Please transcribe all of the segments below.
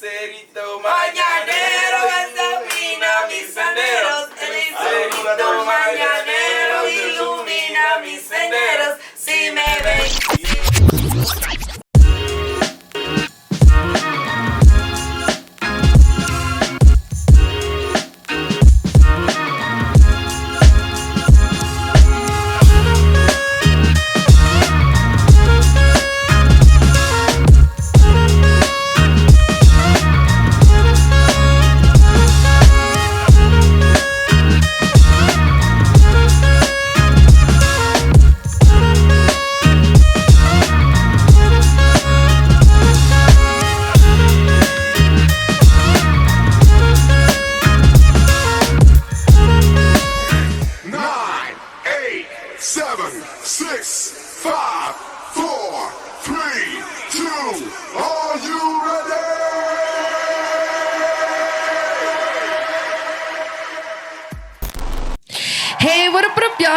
lucerito mañanero ilumina mis senderos. El lucerito mañanero ilumina mis senderos. Si me ven.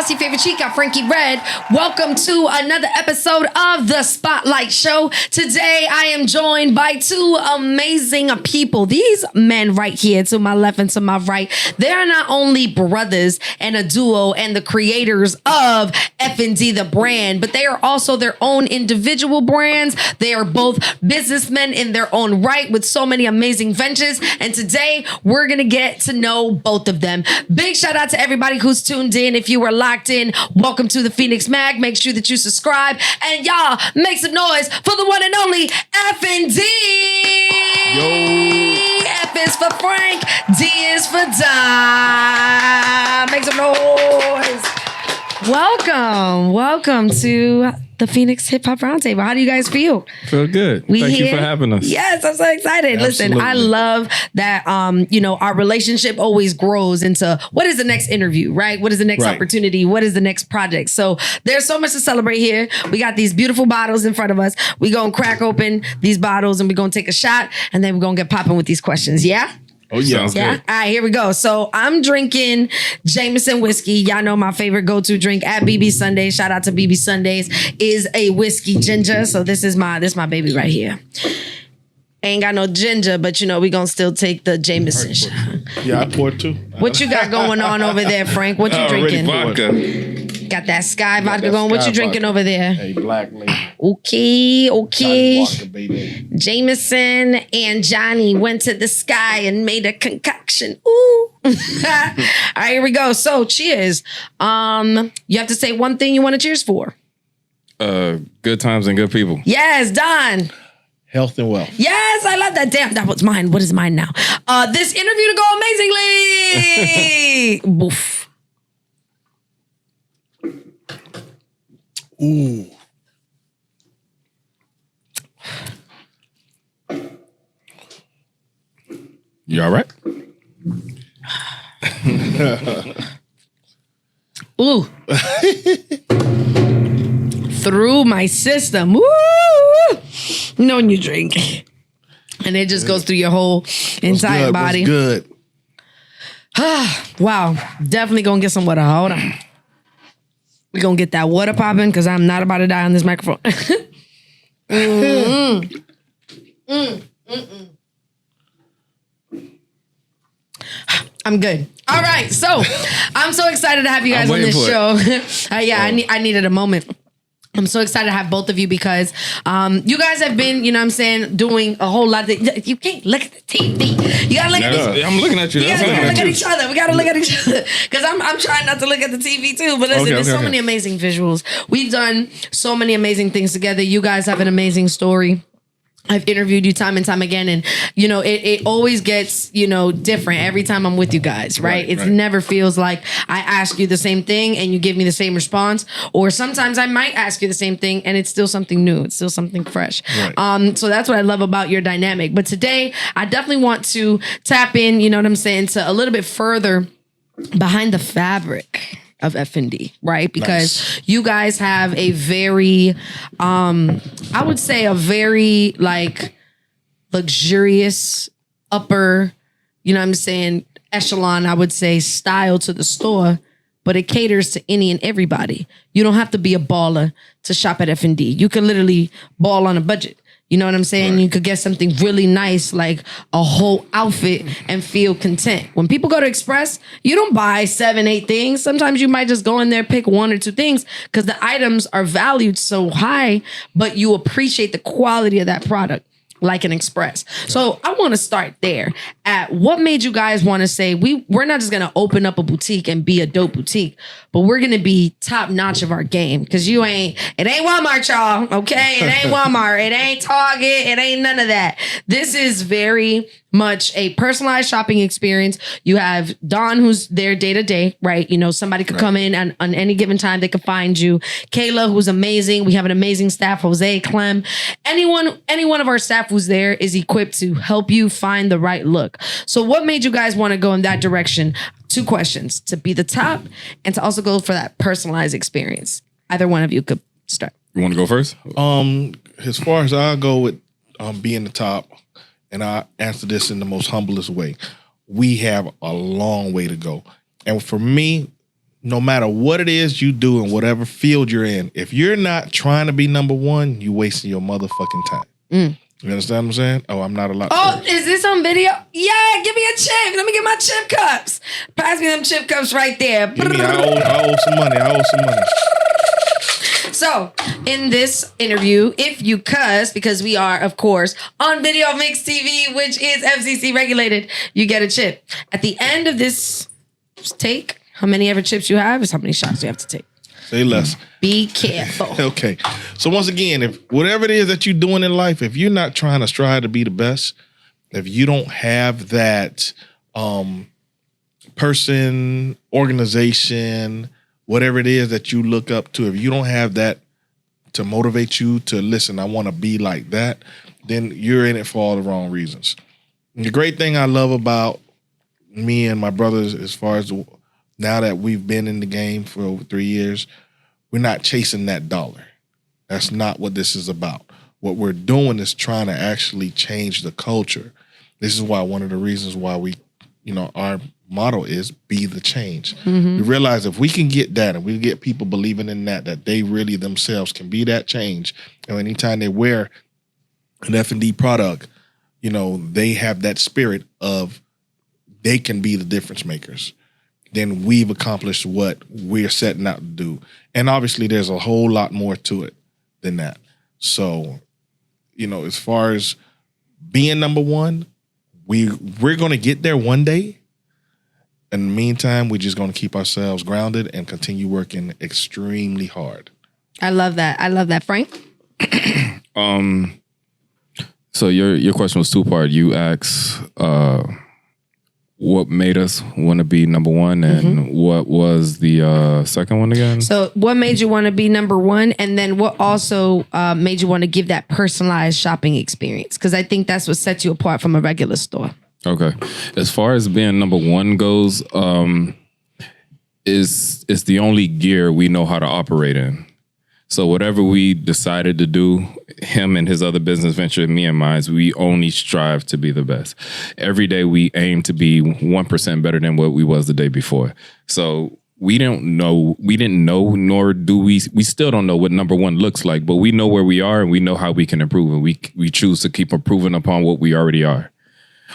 Your favorite chica, Frankie Red. Welcome to another episode of the Spotlight Show. Today, I am joined by two amazing people. These men right here, to my left and to my right, they are not only brothers and a duo and the creators of Efendee, the brand, but they are also their own individual brands. They are both businessmen in their own right with so many amazing ventures. And today, we're going to get to know both of them. Big shout out to everybody who's tuned in. If you were locked in, welcome to the Phoenix Mag. Make sure that you subscribe, and y'all make some noise for the one and only Efendee. Yo. F is for Frank, D is for Dom. Make some noise. Welcome to the Phoenix Hip-Hop Roundtable. How do you guys feel? Feel good. Thank you for having us. Yes, I'm so excited. Absolutely. Listen, I love that, our relationship always grows into what is the next interview, right? What is the next opportunity? What is the next project? So there's so much to celebrate here. We got these beautiful bottles in front of us. We're going to crack open these bottles and we're going to take a shot and then we're going to get popping with these questions. Yeah? Oh, yeah. Yeah. All right, here we go. So I'm drinking Jameson whiskey. Y'all know my favorite go-to drink at BB Sundays. Shout out to BB Sundays is a whiskey ginger. So this is my baby right here. Ain't got no ginger, but we gonna still take the Jameson shot. Yeah, I poured too. What you got going on over there, Frank? What you drinking? Vodka. Got that Sky vodka going. What you drinking over there? Hey, black lady. Okay. Vodka, baby. Jameson and Johnny went to the Sky and made a concoction. Ooh. All right, here we go. So, cheers. You have to say one thing you want to cheers for. Good times and good people. Yes, done. Health and wealth. Yes, I love that. Damn, that was mine. What is mine now? This interview to go amazingly. Boof. Ooh. You all right? Ooh. Through my system. Woo! Knowing you drink. And it just goes through your whole entire body. What's good? Wow. Definitely gonna get some water. Hold on. We're gonna get that water popping because I'm not about to die on this microphone. I'm good. All right. So I'm so excited to have you guys on this show. I needed a moment. I'm so excited to have both of you because you guys have been, doing a whole lot. You can't look at the TV. You gotta look at I'm looking at you. We gotta look at each other. We gotta look at each other because I'm trying not to look at the TV too. But listen, there's so many amazing visuals. We've done so many amazing things together. You guys have an amazing story. I've interviewed you time and time again, and it always gets different every time I'm with you guys, right? It never feels like I ask you the same thing and you give me the same response, or sometimes I might ask you the same thing and it's still something new, it's still something fresh. So that's what I love about your dynamic. But today, I definitely want to tap in, to a little bit further behind the fabric of Efendee, right? Because you guys have a very, I would say a very luxurious upper, echelon, I would say, style to the store, but it caters to any and everybody. You don't have to be a baller to shop at Efendee. You can literally ball on a budget. You know what I'm saying? Right. You could get something really nice, like a whole outfit, and feel content. When people go to Express, you don't buy 7, 8 things. Sometimes you might just go in there, pick 1 or 2 things because the items are valued so high, but you appreciate the quality of that product like an Express. So I want to start there at what made you guys want to say, we're not just going to open up a boutique and be a dope boutique, but we're going to be top notch of our game. Because it ain't Walmart, y'all. Okay. It ain't Walmart. It ain't Target. It ain't none of that. This is very much a personalized shopping experience. You have Don, who's there day to day, right? You know, somebody could come in and on any given time, they could find you. Kayla, who's amazing. We have an amazing staff. Jose, Clem, any one of our staff who's there is equipped to help you find the right look. So what made you guys want to go in that direction? 2 questions: to be the top and to also go for that personalized experience. Either one of you could start. You want to go first? As far as I go with being the top, and I answer this in the most humblest way, we have a long way to go. And for me, no matter what it is you do in whatever field you're in, if you're not trying to be number 1, you're wasting your motherfucking time. You understand what I'm saying? Oh, I'm not allowed to. Oh, is this on video? Yeah, give me a chip. Let me get my chip cups. Pass me them chip cups right there. I owe some money. So, in this interview, if you cuss, because we are, of course, on Video Mix TV, which is FCC regulated, you get a chip. At the end of this take, how many ever chips you have is how many shots you have to take. Say less. Be careful. Okay. So once again, if whatever it is that you're doing in life, if you're not trying to strive to be the best, if you don't have that person, organization, whatever it is that you look up to, if you don't have that to motivate you to listen, I want to be like that, then you're in it for all the wrong reasons. And the great thing I love about me and my brothers, as far as now that we've been in the game for over 3 years, we're not chasing that dollar. That's not what this is about. What we're doing is trying to actually change the culture. This is why one of the reasons why we, our motto is be the change. We realize if we can get that and we get people believing in that they really themselves can be that change. And anytime they wear an F&D product, they have that spirit of they can be the difference makers. Then we've accomplished what we're setting out to do. And obviously there's a whole lot more to it than that. So, as far as being number 1, we're going to get there one day. In the meantime, we're just going to keep ourselves grounded and continue working extremely hard. I love that. Frank? So your question was 2-part. You asked what made us want to be number 1, and what was the second one again? So what made you want to be number 1, and then what also made you want to give that personalized shopping experience? Because I think that's what sets you apart from a regular store. Okay. As far as being number 1 goes, it's the only gear we know how to operate in. So whatever we decided to do, him and his other business venture, me and mine, we only strive to be the best. Every day we aim to be 1% better than what we was the day before. So we didn't know, nor do we still don't know what number 1 looks like, but we know where we are and we know how we can improve, and we choose to keep improving upon what we already are.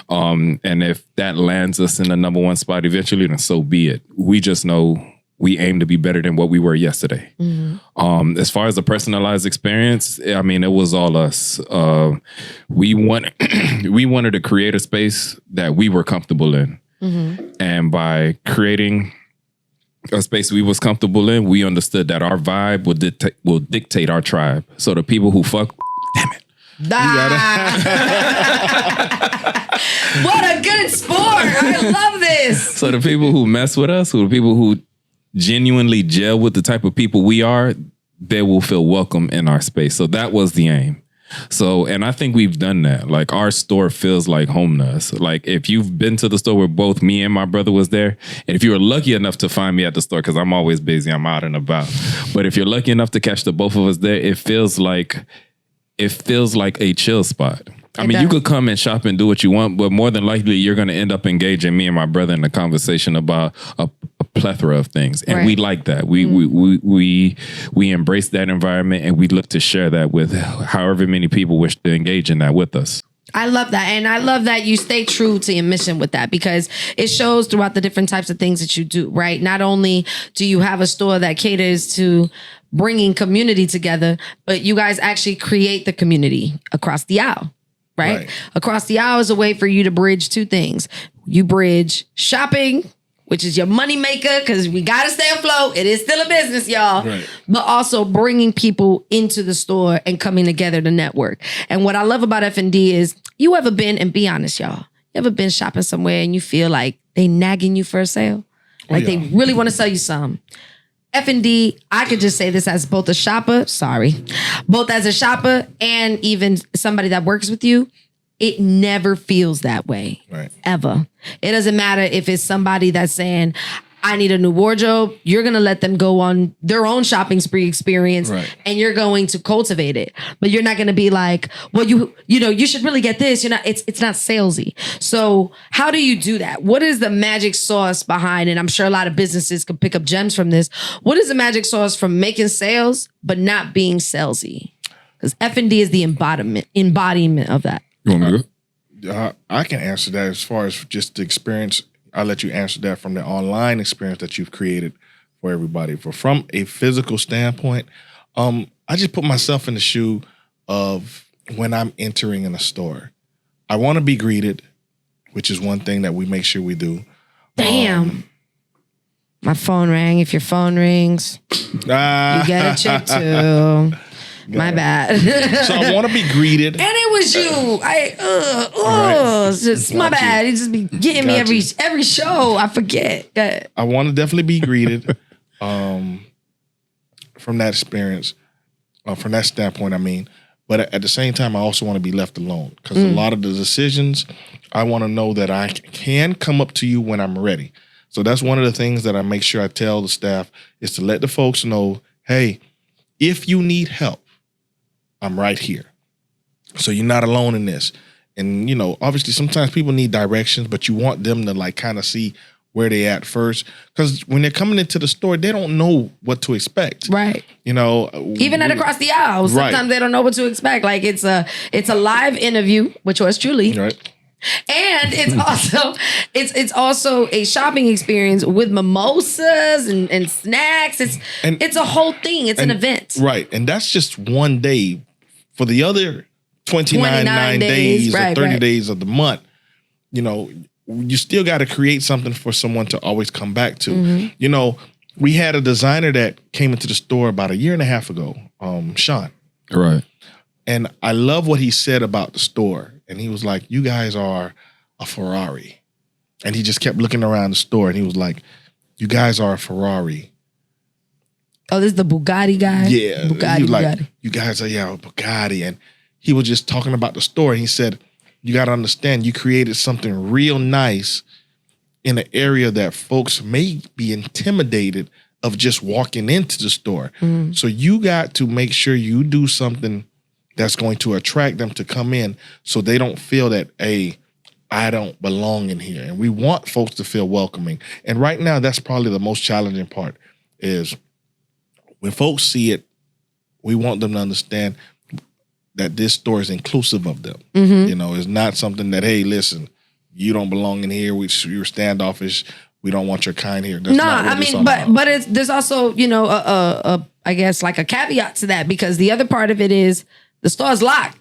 And if that lands us in the number 1 spot eventually, then so be it. We just know we aim to be better than what we were yesterday. As far as the personalized experience, I mean, it was all us. We wanted to create a space that we were comfortable in. And by creating a space we was comfortable in, we understood that our vibe will dictate our tribe. So the people who fuck, damn it. What a good sport. I love this. So the people who mess with us, the people who genuinely gel with the type of people we are, they will feel welcome in our space. So that was the aim. So, and I think we've done that. Like, our store feels like home to us. Like, if you've been to the store where both me and my brother was there, and if you were lucky enough to find me at the store, because I'm always busy, I'm out and about. But if you're lucky enough to catch the both of us there, it feels like a chill spot. I mean, you could come and shop and do what you want, but more than likely, you're going to end up engaging me and my brother in a conversation about a plethora of things, and we like that. We embrace that environment, and we look to share that with however many people wish to engage in that with us. I love that. And I love that you stay true to your mission with that, because it shows throughout the different types of things that you do, right? Not only do you have a store that caters to bringing community together, but you guys actually create the community across the aisle, right? Across the aisle is a way for you to bridge two things. You bridge shopping, which is your money maker, because we got to stay afloat. It is still a business, y'all. Right. But also bringing people into the store and coming together to network. And what I love about F&D is, you ever been, and be honest, y'all, you ever been shopping somewhere and you feel like they nagging you for a sale? Like they really want to sell you some. F&D, I could just say this as both a shopper, both as a shopper and even somebody that works with you. It never feels that way, ever. It doesn't matter if it's somebody that's saying, I need a new wardrobe. You're going to let them go on their own shopping spree experience, and you're going to cultivate it. But you're not going to be like, well, you should really get this. You're not. It's not salesy. So how do you do that? What is the magic sauce behind? And I'm sure a lot of businesses could pick up gems from this. What is the magic sauce from making sales but not being salesy? Because F&D is the embodiment of that. You want me to go? I can answer that as far as just the experience. I'll let you answer that from the online experience that you've created for everybody. From a physical standpoint, I just put myself in the shoe of when I'm entering in a store. I want to be greeted, which is one thing that we make sure we do. Damn. My phone rang. If your phone rings, you get a chip too. My bad. So I want to be greeted. And it was you. It's just my bad. You just be getting me every show. I forget. I want to definitely be greeted from that experience, from that standpoint, I mean. But at the same time, I also want to be left alone, because a lot of the decisions, I want to know that I can come up to you when I'm ready. So that's one of the things that I make sure I tell the staff, is to let the folks know, hey, if you need help, I'm right here. So you're not alone in this. And, obviously sometimes people need directions, but you want them to like kind of see where they at first. Because when they're coming into the store, they don't know what to expect. Right. Even at across the aisle, sometimes they don't know what to expect. Like it's a live interview, which was truly. Right. And it's also a shopping experience with mimosas and snacks. It's a whole thing. It's an event. Right. And that's just one day. For the other 29 days or 30 days of the month, you still got to create something for someone to always come back to. Mm-hmm. We had a designer that came into the store about 1.5 years ago, Sean. Right. And I love what he said about the store. And he was like, you guys are a Ferrari. And he just kept looking around the store and he was like, you guys are a Ferrari. Oh, this is the Bugatti guy? Yeah. Bugatti. You guys are, a Bugatti. And he was just talking about the store. And he said, you got to understand, you created something real nice in an area that folks may be intimidated of just walking into the store. Mm. So you got to make sure you do something that's going to attract them to come in, so they don't feel that, hey, I don't belong in here. And we want folks to feel welcoming. And right now, that's probably the most challenging part, is when folks see it, we want them to understand that this store is inclusive of them. Mm-hmm. It's not something that, hey, listen, you don't belong in here. You're standoffish. We don't want your kind here. That's but there's also, I guess like a caveat to that, because the other part of it is the store's locked.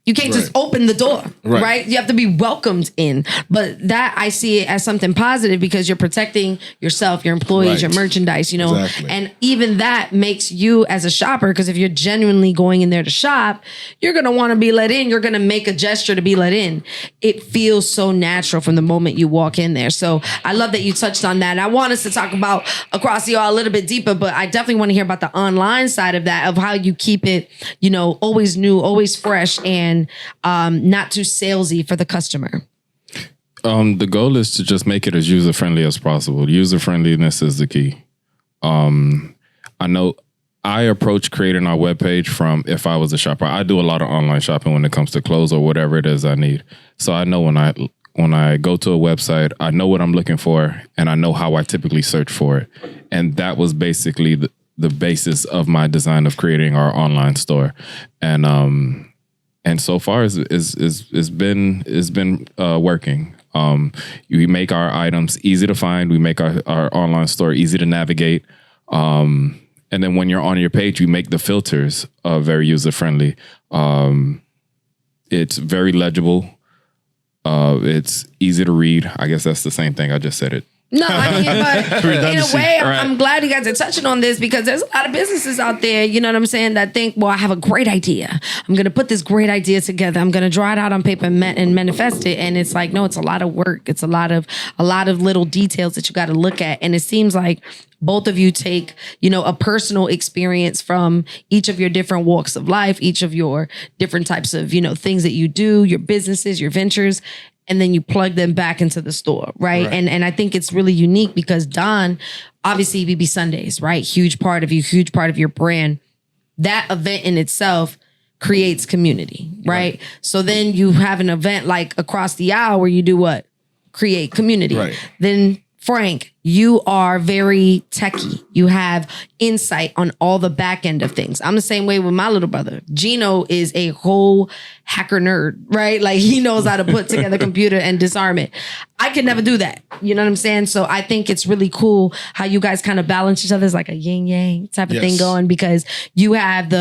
You can't just open the door, right? You have to be welcomed in. But that, I see it as something positive, because you're protecting yourself, your employees, your merchandise, Exactly. And even that makes you as a shopper, because if you're genuinely going in there to shop, you're going to want to be let in. You're going to make a gesture to be let in. It feels so natural from the moment you walk in there. So I love that you touched on that. And I want us to talk about across the aisle a little bit deeper, but I definitely want to hear about the online side of that, of how you keep it, always new, always fresh, and not too salesy for the customer. The goal is to just make it as user-friendly as possible. User-friendliness is the key. I know I approach creating our webpage from, if I was a shopper, I do a lot of online shopping when it comes to clothes or whatever it is I need. So I know when when I go to a website, I know what I'm looking for and I know how I typically search for it. And that was basically the basis of my design of creating our online store. And so far it's been working. We make our items easy to find. We make our online store easy to navigate. And then when you're on your page, we make the filters very user friendly. It's very legible. It's easy to read. I guess that's the same thing. I just said it. No, I mean, but in a way, I'm glad you guys are touching on this because there's a lot of businesses out there, you know what I'm saying, that think, well, I have a great idea. I'm going to put this great idea together. I'm going to draw it out on paper and manifest it. And it's like, no, it's a lot of work. It's a lot of little details that you got to look at. And it seems like both of you take, a personal experience from each of your different walks of life, each of your different types of, things that you do, your businesses, your ventures, and then you plug them back into the store, right? And I think it's really unique because Don, obviously BB Sundays, right? Huge part of you, huge part of your brand. That event in itself creates community, right? So then you have an event like Across the Aisle where you do what? Create community. Right. Then Frank, you are very techie. You have insight on all the back end of things. I'm the same way with my little brother. Gino is a whole hacker nerd, right? Like he knows how to put together a computer and disarm it. I could never do that. You know what I'm saying? So I think it's really cool how you guys kind of balance each other. It's like a yin yang type of thing going because you have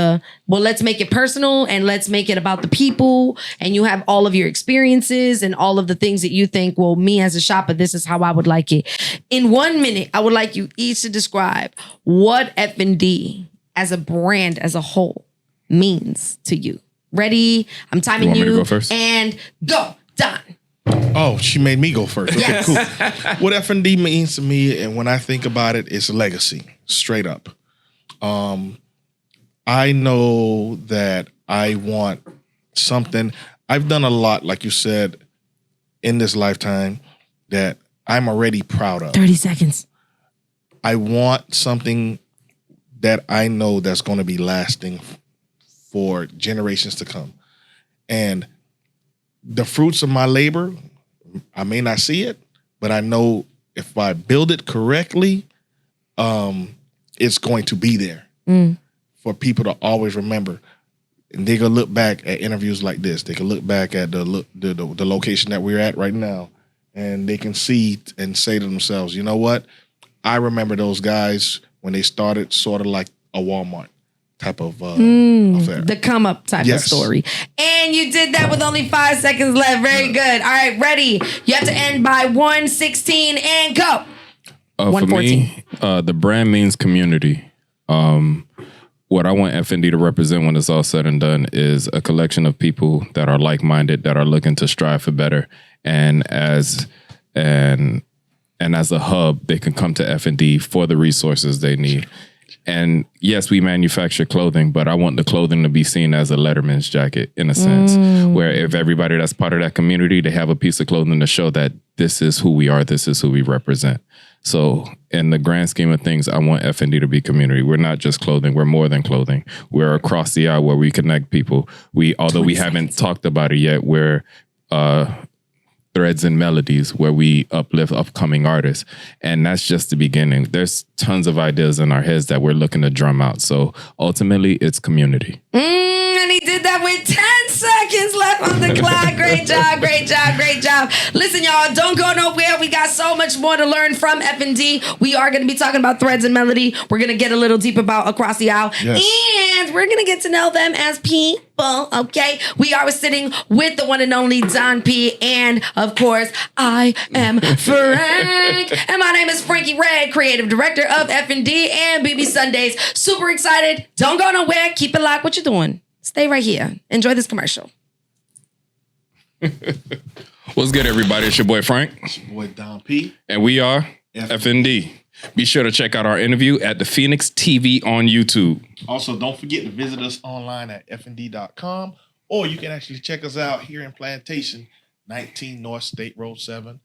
let's make it personal and let's make it about the people. And you have all of your experiences and all of the things that you think, well, me as a shopper, this is how I would like it. In 1 minute, I would like you each to describe what F&D as a brand as a whole means to you. Ready? I'm timing you. Want me to go first? And go, Don. Oh, she made me go first. Okay, Yes. cool. What F&D means to me, and when I think about it, it's legacy, straight up. I know that I want something. I've done a lot, like you said, in this lifetime that I'm already proud of. 30 seconds. I want something that I know that's going to be lasting for generations to come. And the fruits of my labor, I may not see it, but I know if I build it correctly, it's going to be there for people to always remember. And they can look back at interviews like this. They can look back at the location that we're at right now, and they can see and say to themselves, you know what? I remember those guys when they started sort of like a Walmart type of affair. The come up type of story. And you did that with only 5 seconds left. Very good. All right, ready. You have to end by 1:16 and go. For me, the brand means community. What I want F&D to represent when it's all said and done is a collection of people that are like-minded, that are looking to strive for better. And as a hub, they can come to F&D for the resources they need. And yes, we manufacture clothing, but I want the clothing to be seen as a letterman's jacket in a sense, where if everybody that's part of that community, they have a piece of clothing to show that this is who we are, this is who we represent. So in the grand scheme of things, I want F&D to be community. We're not just clothing. We're more than clothing. We're across the aisle where we connect people. Although we haven't talked about it yet, we're Threads and Melodies, where we uplift upcoming artists. And that's just the beginning. There's tons of ideas in our heads that we're looking to drum out. So ultimately, it's community. And he did that with 10 seconds left on the clock. Great job, great job, great job. Listen, y'all, don't go nowhere. We got so much more to learn from F&D. We are going to be talking about Threads and Melody. We're going to get a little deep about Across the Aisle. Yes. And we're going to get to know them as people, okay? We are sitting with the one and only Don P. And, of course, I am Frank. And my name is Frankie Red, creative director of F&D and BB Sundays. Super excited. Don't go nowhere. Keep it locked. What you doing? Stay right here. Enjoy this commercial. What's good, everybody? It's your boy Frank. It's your boy Don P. And we are F&D. Be sure to check out our interview at the Phoenix TV on YouTube. Also, don't forget to visit us online at fnd.com, or you can actually check us out here in Plantation, 19 North State Road 7,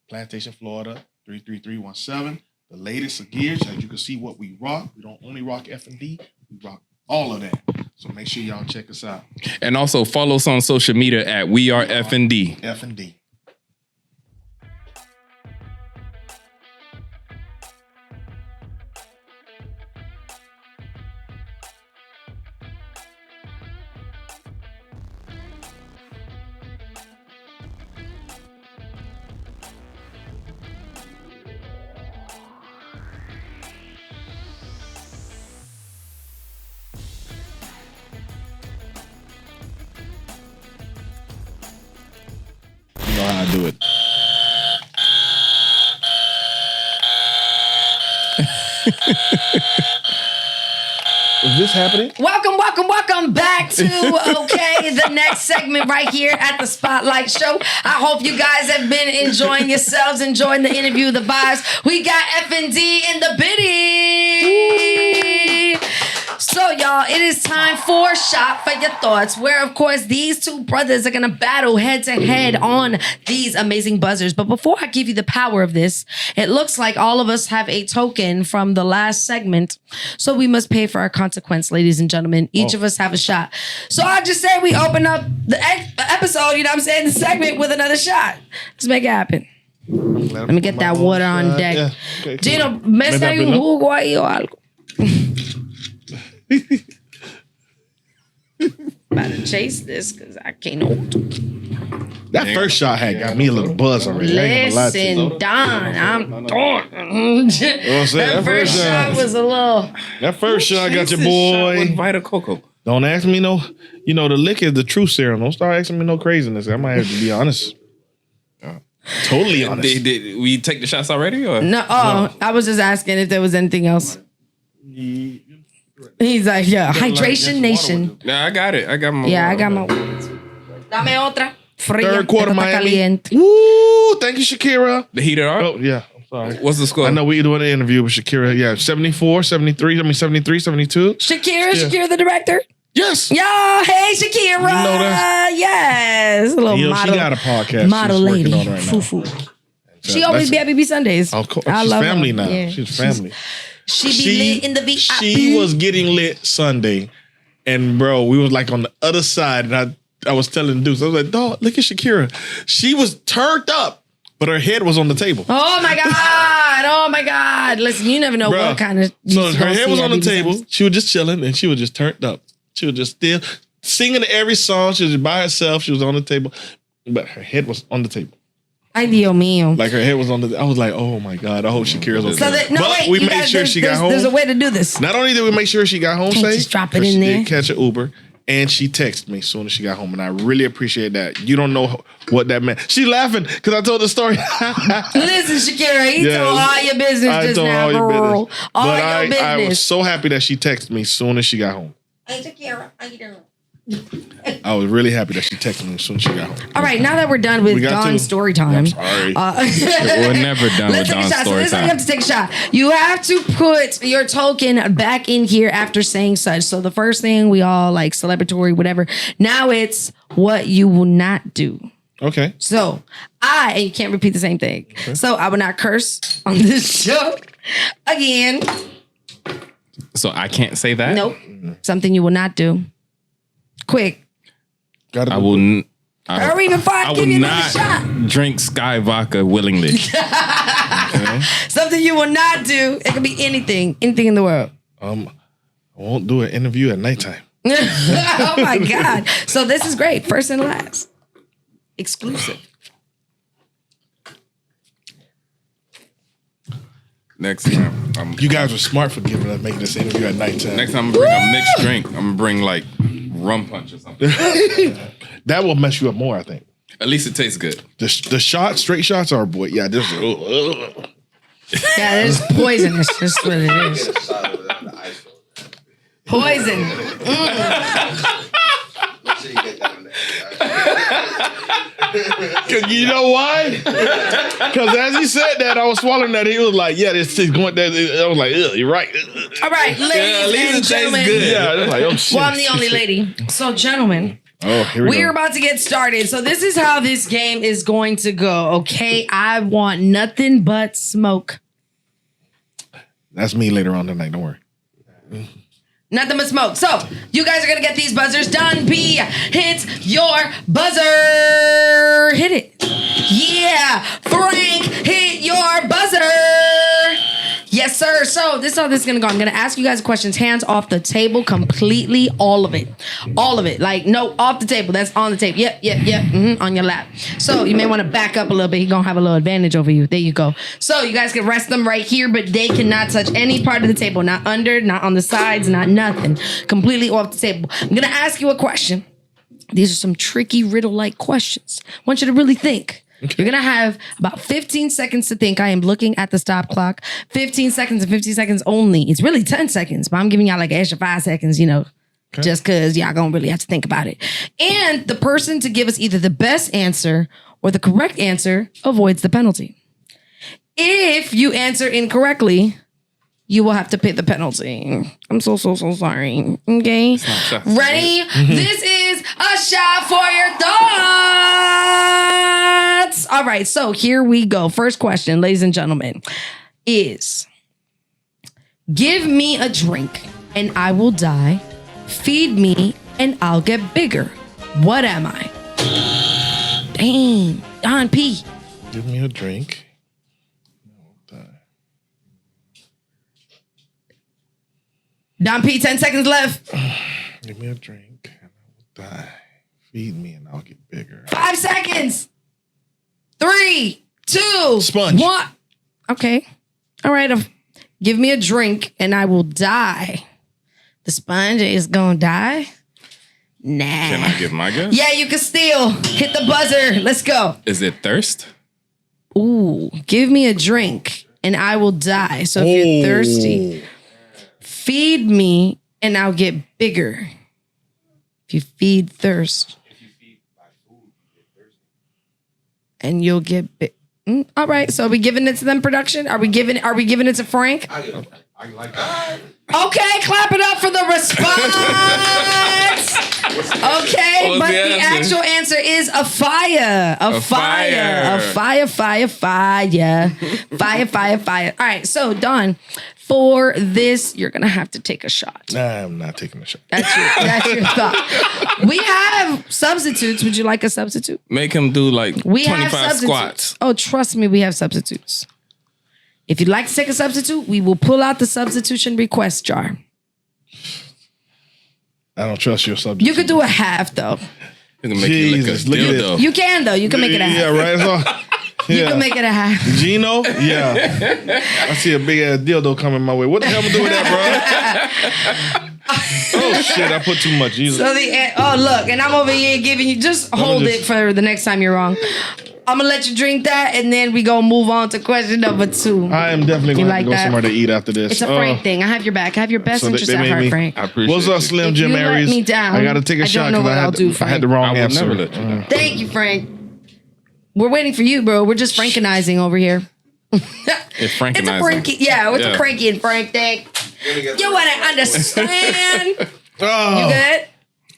Plantation, Florida, 33317. The latest of gears, as you can see what we rock. We don't only rock F&D, we rock all of that. So make sure y'all check us out. And also follow us on social media at We.Are.Efendee. F&D. I do it. Is this happening? Welcome back to the next segment right here at the Spotlight Show. I hope you guys have been enjoying yourselves, enjoying the interview, the vibes. We got F&D in the bitty. So, y'all, it is time for Shot for Your Thoughts, where, of course, these two brothers are going to battle head-to-head on these amazing buzzers. But before I give you the power of this, it looks like all of us have a token from the last segment. So we must pay for our consequence, ladies and gentlemen. Each of us have a shot. So I just say we open up the episode, you know what I'm saying, the segment with another shot. Let's make it happen. Let me get that water on deck. Yeah. Okay, Gino, me está un jugo ahí o algo. About to chase this because I can't hold. That first shot had got me a little buzz already. Listen, Don, I'm torn. That first shot was a little. That first shot got your boy. Vita Coco. Don't ask me no. You know the liquor is the truth serum. Don't start asking me no craziness. I might have to be honest. Totally honest. Did we take the shots already? Or? No. I was just asking if there was anything else. He's like, yeah, hydration nation. Yeah, I got it. I got my. Yeah, I got my. Dame otra. Fría, third quarter Miami. Caliente. Woo! Thank you, Shakira. The heater up? Oh, yeah. I'm sorry. What's the score? I know we doing an interview with Shakira. Yeah, 74, 73, 73, 72. Shakira the director? Yes. Yeah, hey, Shakira. You know that? Yes. A little model. She got a podcast. Model she's lady. Working on right now. She always be at BB Sundays. Of course. I She's love family her. now. Yeah. She's family. She be lit in the VIP. She was getting lit Sunday. And bro, we was like on the other side. And I was telling Deuce, I was like, dog, look at Shakira. She was turned up, but her head was on the table. Oh my God. Listen, you never know what kind of. So her head was on the table. She was just chilling and she was just turned up. She was just still singing every song. She was just by herself. She was on the table, but her head was on the table. Ay, Dios mío. Like her head was on the. I was like, oh my God, I hope Shakira's okay. So we made sure she got home. There's a way to do this. Not only did we make sure she got home safe, just drop it in there. She did catch an Uber. And she texted me as soon as she got home. And I really appreciate that. You don't know what that meant. She laughing because I told the story. Listen, Shakira, he told all your business just now, girl. All your business. I was so happy that she texted me as soon as she got home. Hey, Shakira, how you doing? I was really happy that she texted me as soon as she got home. All right, now that we're done with Dawn's story time. I'm sorry. We're never done with Dawn's story time. You have to take a shot. You have to put your token back in here after saying such. So the first thing we all like celebratory, whatever. Now it's what you will not do. Okay. So and you can't repeat the same thing. Okay. So I will not curse on this show again. So I can't say that? Nope. Something you will not do. Quick. I will not shot. Drink Sky vodka willingly. Okay. Something you will not do. It could be anything in the world. I won't do an interview at nighttime. Oh my God. So this is great. First and last. Exclusive. Next time. You guys were smart for making this interview at nighttime. Next time I'm gonna bring a mixed drink. I'm gonna bring like rum punch or something. That will mess you up more, I think. At least it tastes good. The straight shots are, boy. Yeah, this is. Yeah, it's poisonous. That's what it is. Poison. Cause you know why? Because as he said that, I was swallowing that. He was like, "Yeah, this is going." I was like, "You're right." All right, ladies and gentlemen. Good. Yeah, like, oh shit. Well, I'm the only lady. So, gentlemen. Here we are about to get started. So this is how this game is going to go. Okay, I want nothing but smoke. That's me later on tonight. Don't worry. Nothing but smoke. So, you guys are going to get these buzzers. Don B, hit your buzzer. Hit it. Yeah. Frank, hit your buzzer. Yes, sir. So, this is how this is going to go. I'm going to ask you guys questions. Hands off the table completely. All of it. All of it. Like, no, off the table. That's on the table. Yep. On your lap. So, you may want to back up a little bit. He's going to have a little advantage over you. There you go. So, you guys can rest them right here, but they cannot touch any part of the table. Not under, not on the sides, not nothing. Completely off the table. I'm going to ask you a question. These are some tricky riddle-like questions. I want you to really think. You're going to have about 15 seconds to think. I am looking at the stop clock. 15 seconds and 50 seconds only. It's really 10 seconds, but I'm giving y'all like an extra 5 seconds, just because y'all going to really have to think about it. And the person to give us either the best answer or the correct answer avoids the penalty. If you answer incorrectly, you will have to pay the penalty. I'm so sorry. Okay? Ready? This is a shot for your thoughts. All right, so here we go. First question, ladies and gentlemen, is give me a drink and I will die. Feed me and I'll get bigger. What am I? Dang. Don P. Give me a drink. Don P, 10 seconds left. Give me a drink and I will die. Feed me and I'll get bigger. 5 seconds. 3, 2, Sponge. 1. Okay. All right. Give me a drink and I will die. The sponge is gonna die? Nah. Can I give my guess? Yeah, you can still hit the buzzer. Let's go. Is it thirst? Ooh, give me a drink and I will die. So if you're thirsty, feed me and I'll get bigger. If you feed thirst. And you'll get big. All right, so are we giving it to them, production? Are we giving it to Frank? I like that. Okay, clap it up for the response. Okay, but the actual answer is a fire. A fire. All right, so Don, for this, you're gonna have to take a shot. Nah, I'm not taking a shot. That's your thought. We have substitutes. Would you like a substitute? Make him do like We 25 have substitutes. squats. Oh, trust me, we have substitutes. If you'd like to take a substitute, we will pull out the substitution request jar. I don't trust your subject. You could do a half, though. You can make Jesus, it look look a at dildo. You can, though. You can make it a half. Yeah, right. You can make it a half. Gino? Yeah. I see a big ass dildo coming my way. What the hell am I doing with that, bro? Oh, shit. I put too much. Jesus. So look, and I'm over here giving you, just hold it for the next time you're wrong. I'm going to let you drink that, and then we going to move on to question number 2. I am definitely going to like go that? somewhere to eat after this. It's a Frank thing. I have your back. I have your best So interest they at made heart, me- Frank. I appreciate What's up, it. Slim If Jim you let Aries? me down, I got to take a I shot don't know because what I'll do, I had the Frank. wrong I will answer. never let you down. Thank you, Frank. We're waiting for you, bro. We're just Frankenizing over here. It's Frankenizing. It's a Frankie. Yeah, it's a Yeah. Frankie and Frank thing. You want to understand? Oh, You good?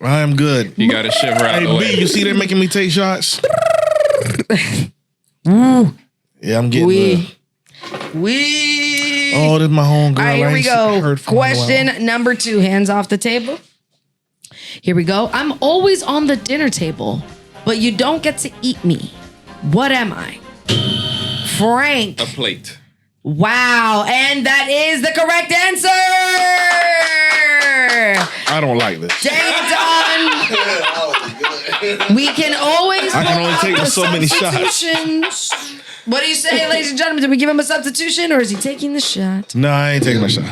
I am good. You got to shiver out the Hey, way. B, you see they making me take shots? Yeah, I'm getting We. Oh, this is my homegirl. All right, here I we ain't go. heard from her in a while. Question number 2. Hands off the table. Here we go. I'm always on the dinner table, but you don't get to eat me. What am I? Frank. A plate. Wow. And that is the correct answer. I don't like this. Dang, Don. We can always I can pull only out take the so many shots. substitutions. What do you say, ladies and gentlemen? Did we give him a substitution or is he taking the shot? No, I ain't taking my shot.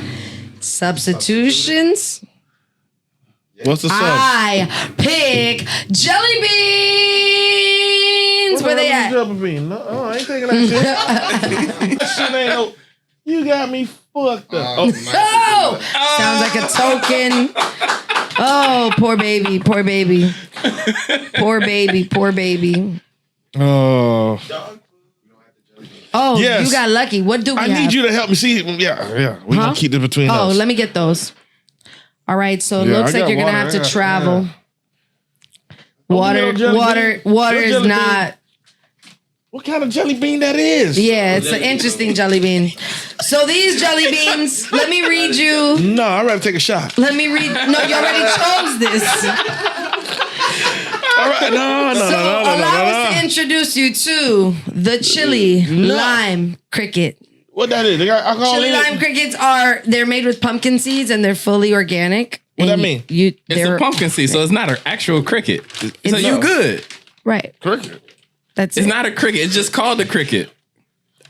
Substitutions. What's the sub? I pick jelly beans. Where they at? Jelly bean? No, I ain't taking that shit. That shit ain't no. You got me fucked up. Oh, sounds like a token. Oh, poor baby, poor baby. Poor baby, poor baby. Oh. Oh, Yes. you got lucky. What do we I have? need you to help me see. Yeah. We're Huh? gonna keep this between Oh, us. let me get those. All right, so it Yeah, looks I like got you're gonna water, have to yeah, Water, Don't give me no jelly water bean. is No jelly not. What kind of jelly bean that is? Yeah, it's an interesting jelly bean. So these jelly beans, let me read you. No, I'd rather take a shot. Let me read. No, you already chose this. All right, no. Allow us to introduce you to the chili lime cricket. What that is? They got alcohol Chili in it? lime crickets they're made with pumpkin seeds and they're fully organic. What And that mean? It's they're a pumpkin seed, so it's not an actual cricket. So It's you not. good. right. Cricket. That's It's it. not a cricket. It's just called a cricket.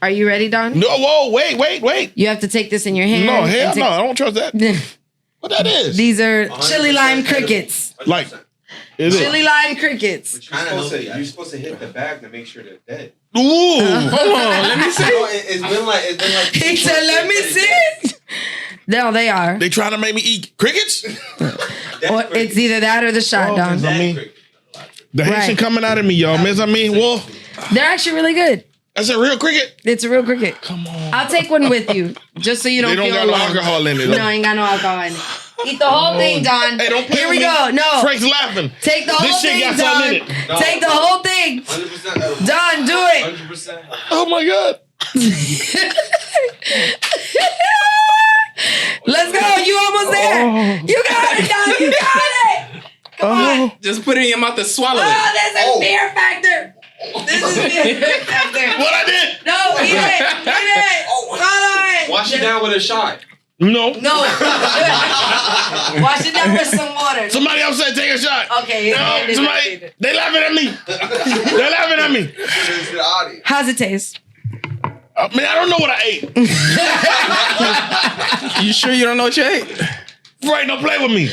Are you ready, Don? No, whoa, wait. You have to take this in your hand. No, hell and no, I don't trust that. What that is? These are chili lime crickets. Like Chili lime crickets. You're supposed to hit the bag to make sure they're dead. Ooh, Hold on, let me see. It's been like He said, "Let me see." No, they are. they trying to make me eat crickets? Or it's either that or the shot, Don. The Haitian coming out of me, y'all. Well, They're actually really good. that's a real cricket. It's a real cricket. Come on. I'll take one with you, just so you don't They don't feel got no alone. alcohol in it. No, ain't got no alcohol in it. Eat the whole thing, Don. Hey, don't play Here with we me. go. No. Frank's laughing. Take the whole This shit thing, got something in Don. it. No. Take the whole thing. 100%. Don, do it. 100%. Oh my God. Let's go. You almost there. You got it, Don. You got it. Come on. Just put it in your mouth and swallow it. Oh, this is fear factor. This is fear factor. What I did? No, eat it. Eat it. Swallow it. Wash it down with a shot. No. No. Wash it down with some water. Somebody else said take a shot. Okay. No, somebody. They laughing at me. They laughing at me. How's it taste? Man, I don't know what I ate. You sure you don't know what you ate? Frank, don't play with me.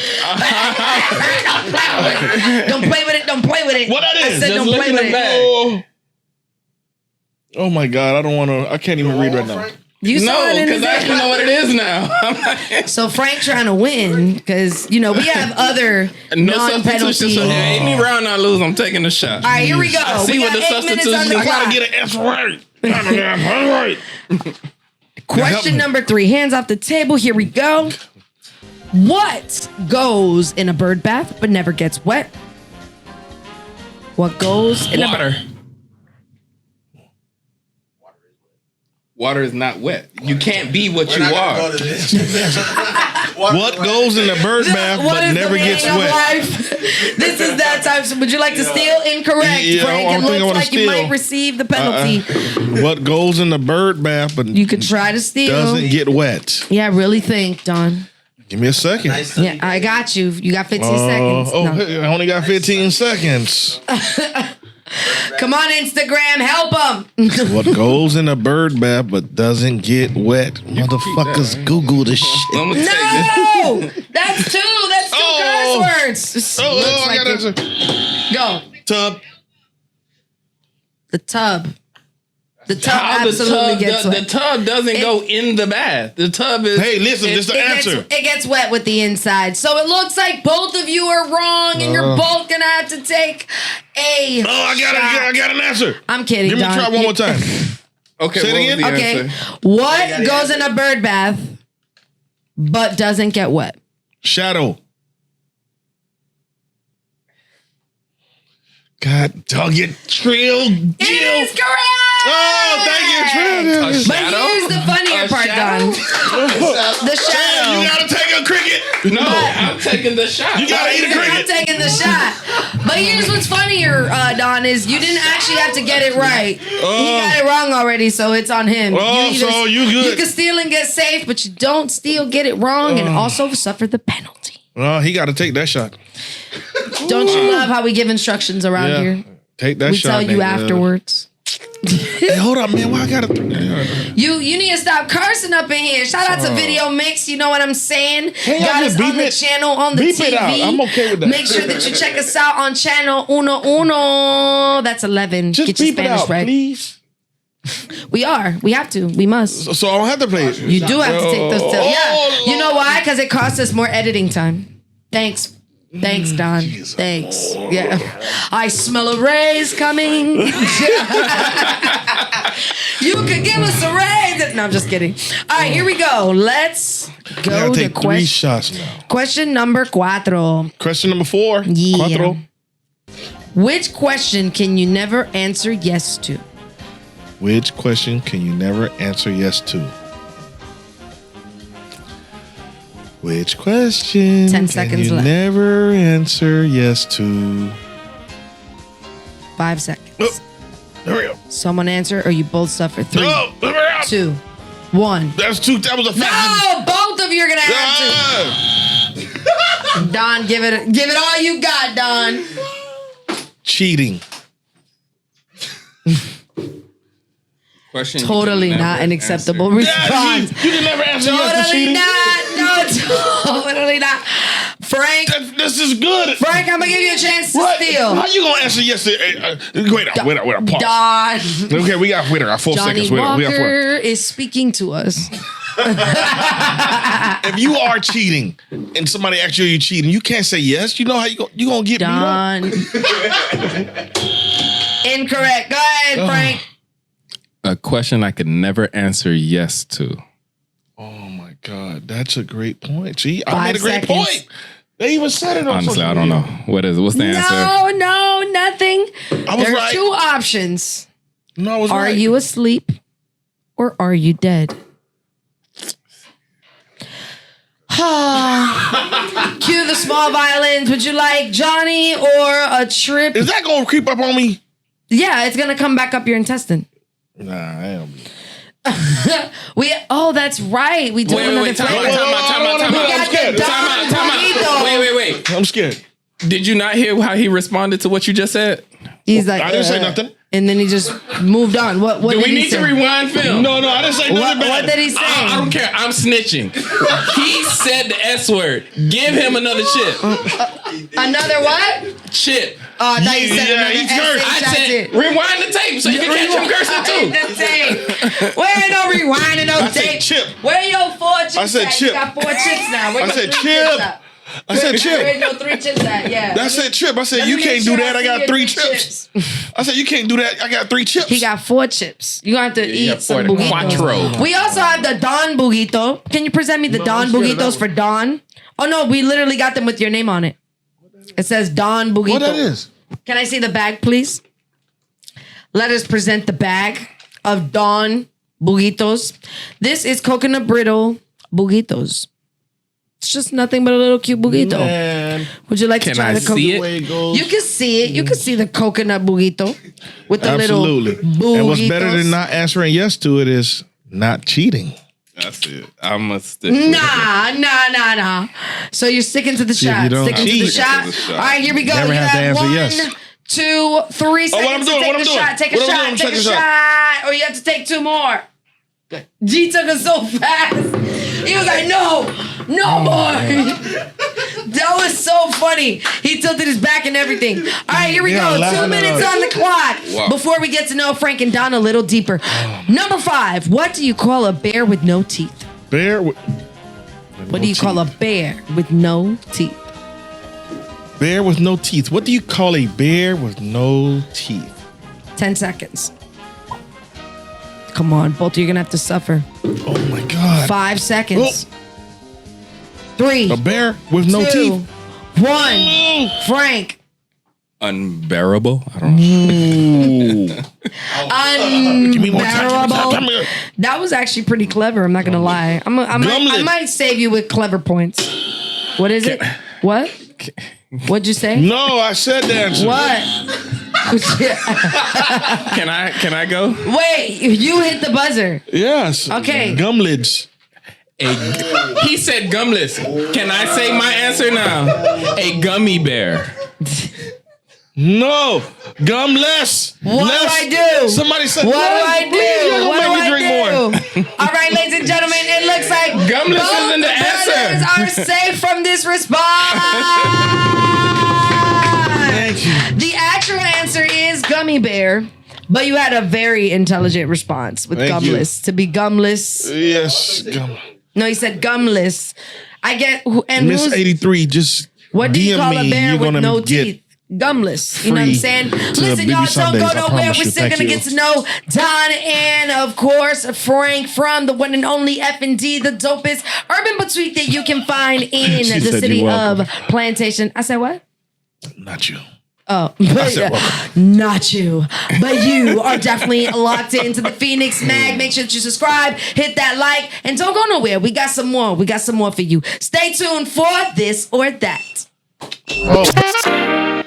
Don't play with it. Don't play with it. What that I is? said Just don't look play in with the it. bag. Oh my God, I don't want to. I can't even read right now. You saw No, it in because the I actually know what it is now. So Frank trying to win because we have other No non-penalty. substitution. So any round I lose, I'm taking a shot. All right, here we go. I see We what got the 8 minutes substitution on the is. I gotta clock. get an S right. Right. Question number 3. Hands off the table. Here we go. What goes in a bird bath but never gets wet? What goes in a Water. Water is not wet. You can't be what you are. What goes in the bird bath What but is never the gets meaning of wet? life? This is that time. So would you like to steal? Incorrect, Yeah, Frank. I It think I looks wanna like you steal. might receive the penalty. What goes in the bird bath but You could try to steal. doesn't get wet? Yeah, really think, Don. Give me a second. Yeah, I got you. You got 15 seconds. No. I only got 15 seconds. Come on, Instagram, help them. What goes in a bird bath but doesn't get wet? Motherfuckers, Google this shit. I'm gonna take this. No, that's 2. That's 2 Oh. curse words. Oh, Looks I like got it. answer. Go. Tub. The tub. The tub How absolutely gets the wet. tub doesn't go in the bath. The tub is. Hey, listen, this is the answer. It gets wet with the inside. So it looks like both of you are wrong, and you're both gonna have to take a. Oh, I got an answer. I'm kidding. Give me Don. try one more time. Okay, Say it what was again? the Okay. answer? What goes in a bird bath but doesn't get wet? Shadow. God dog it, Trill. It is correct. Oh, thank you, Trill. A But shadow? here's the funnier A part, shadow? Don. The shadow. You gotta take a cricket. No, I'm taking the shot. You gotta eat a I'm cricket. taking the shot. But here's what's funnier, Don, is you didn't actually have to get it right. He got it wrong already, so it's on him. Oh, so you good. You can steal and get safe, but you don't steal, get it wrong, and also suffer the penalty. Well, he got to take that shot. Don't you love how we give instructions around here? Take that We shot. tell you nigga. afterwards. Hey, hold up, man. Why I gotta? You need to stop cursing up in here. Shout out to Video Mix. You know what I'm saying? y'all Got us just on beep the it? channel, on the Beep TV. it out. I'm okay with that. Make sure that you check us out on channel uno. That's 11. Just Get your beep it Spanish out, right. please. We are. We have to. We must. So I don't have to play it. You do have to take those. Oh, Yeah. You know why? Because it costs us more editing time. Thanks. Thanks, Don. Thanks. Yeah. I smell a raise coming. You could give us a raise. No, I'm just kidding. All right, here we go. Let's I go gotta to take 3 shots now. question number 4. Question number 4. Yeah. Cuatro. Which question can you never answer yes to? Which question can you never answer yes to? Which question 10 can seconds you left. never answer yes to? 5 seconds. Oh, there we go. Someone answer or you both suffer. 3, No, there we go. 2, 1. That's 2. That was a fact. No, both of you are gonna answer. Ah! Don, give it all you got, Don. Cheating. Question Totally you can not never an acceptable answer. response. You can never answer yes to Totally cheating. not. No, totally not. Frank. This is good. Frank, I'm gonna give you a chance to What? steal. How you gonna answer yes? Wait, pause. Don. Okay, we got 4 Johnny seconds. We got 4. Walker is speaking to us. If you are cheating and somebody asks you cheating, you can't say yes. You know how you gonna get Don. Incorrect. Go ahead, Frank. A question I could never answer yes to. Oh my God, that's a great point. See, I 5 made a great seconds. point. They even said it on Honestly, social I don't know. media. What's the answer? No, nothing. I was There's right. 2 options. No, I was Are right. you asleep or are you dead? Cue the small violins. Would you like Johnny or a trip? Is that gonna creep up on me? Yeah, it's gonna come back up your intestine. Nah, I am. That's right. We do another time flavor. out. We got the Don Burrito. Wait. I'm scared. Did you not hear how he responded to what you just said? He's like, I didn't say nothing. and then he just moved on. What Do did we he need say? to rewind film? No, I didn't say nothing What bad. did he say? I don't care. I'm snitching. He said the S word. Give him another chip. Another what? Chip. Oh, I thought you said Yeah, another he cursed. I S-H-I-T. said rewind the tape so you can catch him cursing too. The tape. Where ain't no rewinding no I said tape? chip. Where your 4 chips I said at? chip. You got 4 chips now. Where I your said 3 chip. chips at? I said Where chip. no 3 chips at? Yeah. I said chip. I said Let you me can't make do sure that. I see got your 3 3 chips. I said you can't do that. I got 3 chips. He got 4 chips. You gonna have to you eat got some 4 burritos. Quattro. We also have the Don Burrito. Can you present me the Don I'm scared of that Burritos for Don? Oh no, we literally got them with your name on it. It says Don Burrito. What that is? Can I see the bag, please? Let us present the bag of Don Burritos. This is coconut brittle burritos. It's just nothing but a little cute burrito. Man, Would you like Can to try I the see coconut? it? way it goes. You can see it. You can see the coconut burrito with the Absolutely. little burritos. And what's better than not answering yes to it is not cheating. That's it. I'm a stick. with it. Nah. So you're sticking to the if shot. you don't Sticking to the cheat. shot. Sticking to the shot. All right, here we go. Never You have to have answer 1, yes. 2, 3 seconds what I'm doing, to take what I'm a doing. shot. Take a What I'm shot. doing, Take take a a shot. Or you have to take 2 more. Good. G took it so fast. He was like, no more. That was so funny. He tilted his back and everything. All right, here we Yeah, go. laughing 2 at minutes us. on the clock. Wow. Before we get to know Frank and Don a little deeper. Number 5. What do you call a bear with no teeth? Bear with What do you call a bear with no teeth? bear with no teeth? What do you call a bear with no teeth? 10 seconds. Come on, both of you are gonna have to suffer. Oh my God. 5 seconds. 3, A bear with no 2, teeth. 1. Frank. Unbearable. I don't know. Ooh. Give me more time. Unbearable. That was actually pretty clever. I'm not gonna lie. I might save you with clever points. What is it? What? What'd you say? No, I said the answer. What? Can I go? Wait, you hit the buzzer. Yes. Okay. Gumlids. He said gumless. Can I say my answer now? A gummy bear. No. Gumless. What do I do? Somebody said What do less. I Please, you're do? gonna What make do me drink I more. do? All right, ladies and gentlemen, it looks like Gumless both isn't the brothers answer. are safe from this response. Thank you. The actual answer is gummy bear, but you had a very intelligent response with Thank you. gumless. To be gumless. Yes. No, he said gumless. I get, and Miss who's, 83, just what do you DM call me. a bear You're with gonna no get teeth? Gumless. You know what I'm free saying? to Listen, Baby y'all, don't Sundays, go I nowhere. promise We're you. still Thank going to you. get to know Don and, of course, Frank from the one and only F&D, the dopest urban boutique that you can find in She the said city you're of welcome. Plantation. I said what? Not you. Oh, said welcome. not you, but you are definitely locked into the Phoenix Mag. Make sure that you subscribe, hit that like, and don't go nowhere. We got some more. We got some more for you. Stay tuned for this or that. Oh.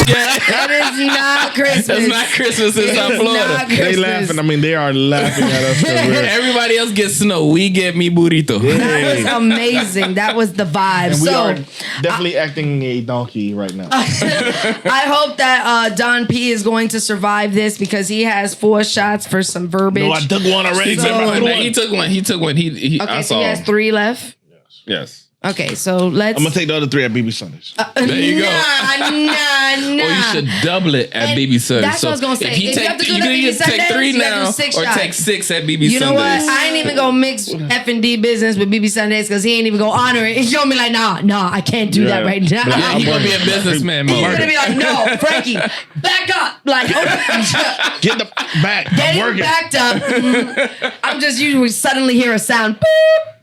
That is not Christmas. That's not Christmas in It South is Florida. not They Christmas. laughing. I mean, they are laughing at us. 'cause we're- Everybody else gets snow. We get me burrito. That was amazing. That was the vibe. and we So are definitely acting a donkey right now. I hope that Don P is going to survive this because he has 4 shots for some verbiage. No, I took one already. He So- took one. He took one. He Okay, I so saw. he has 3 left. Yes. Okay, so let's. I'm gonna take the other 3 at BB Sundays. There you go. Nah. Or you should double it at And BB Sundays. that's what I was gonna say. If you If you take, have to do you the can BB either take Sundays, 3 you gotta do now 6 or shots. take 6 at BB You know what? Sundays. I ain't even gonna mix F&D business with BB Sundays because he ain't even gonna honor it. He's gonna be like, nah, I can't do that right now. Yeah, he gonna be a businessman, He's man. gonna be like, no, Frankie, back up. Like, Get the back. get I'm it working. backed up. I'm just usually suddenly hear a sound. Boop,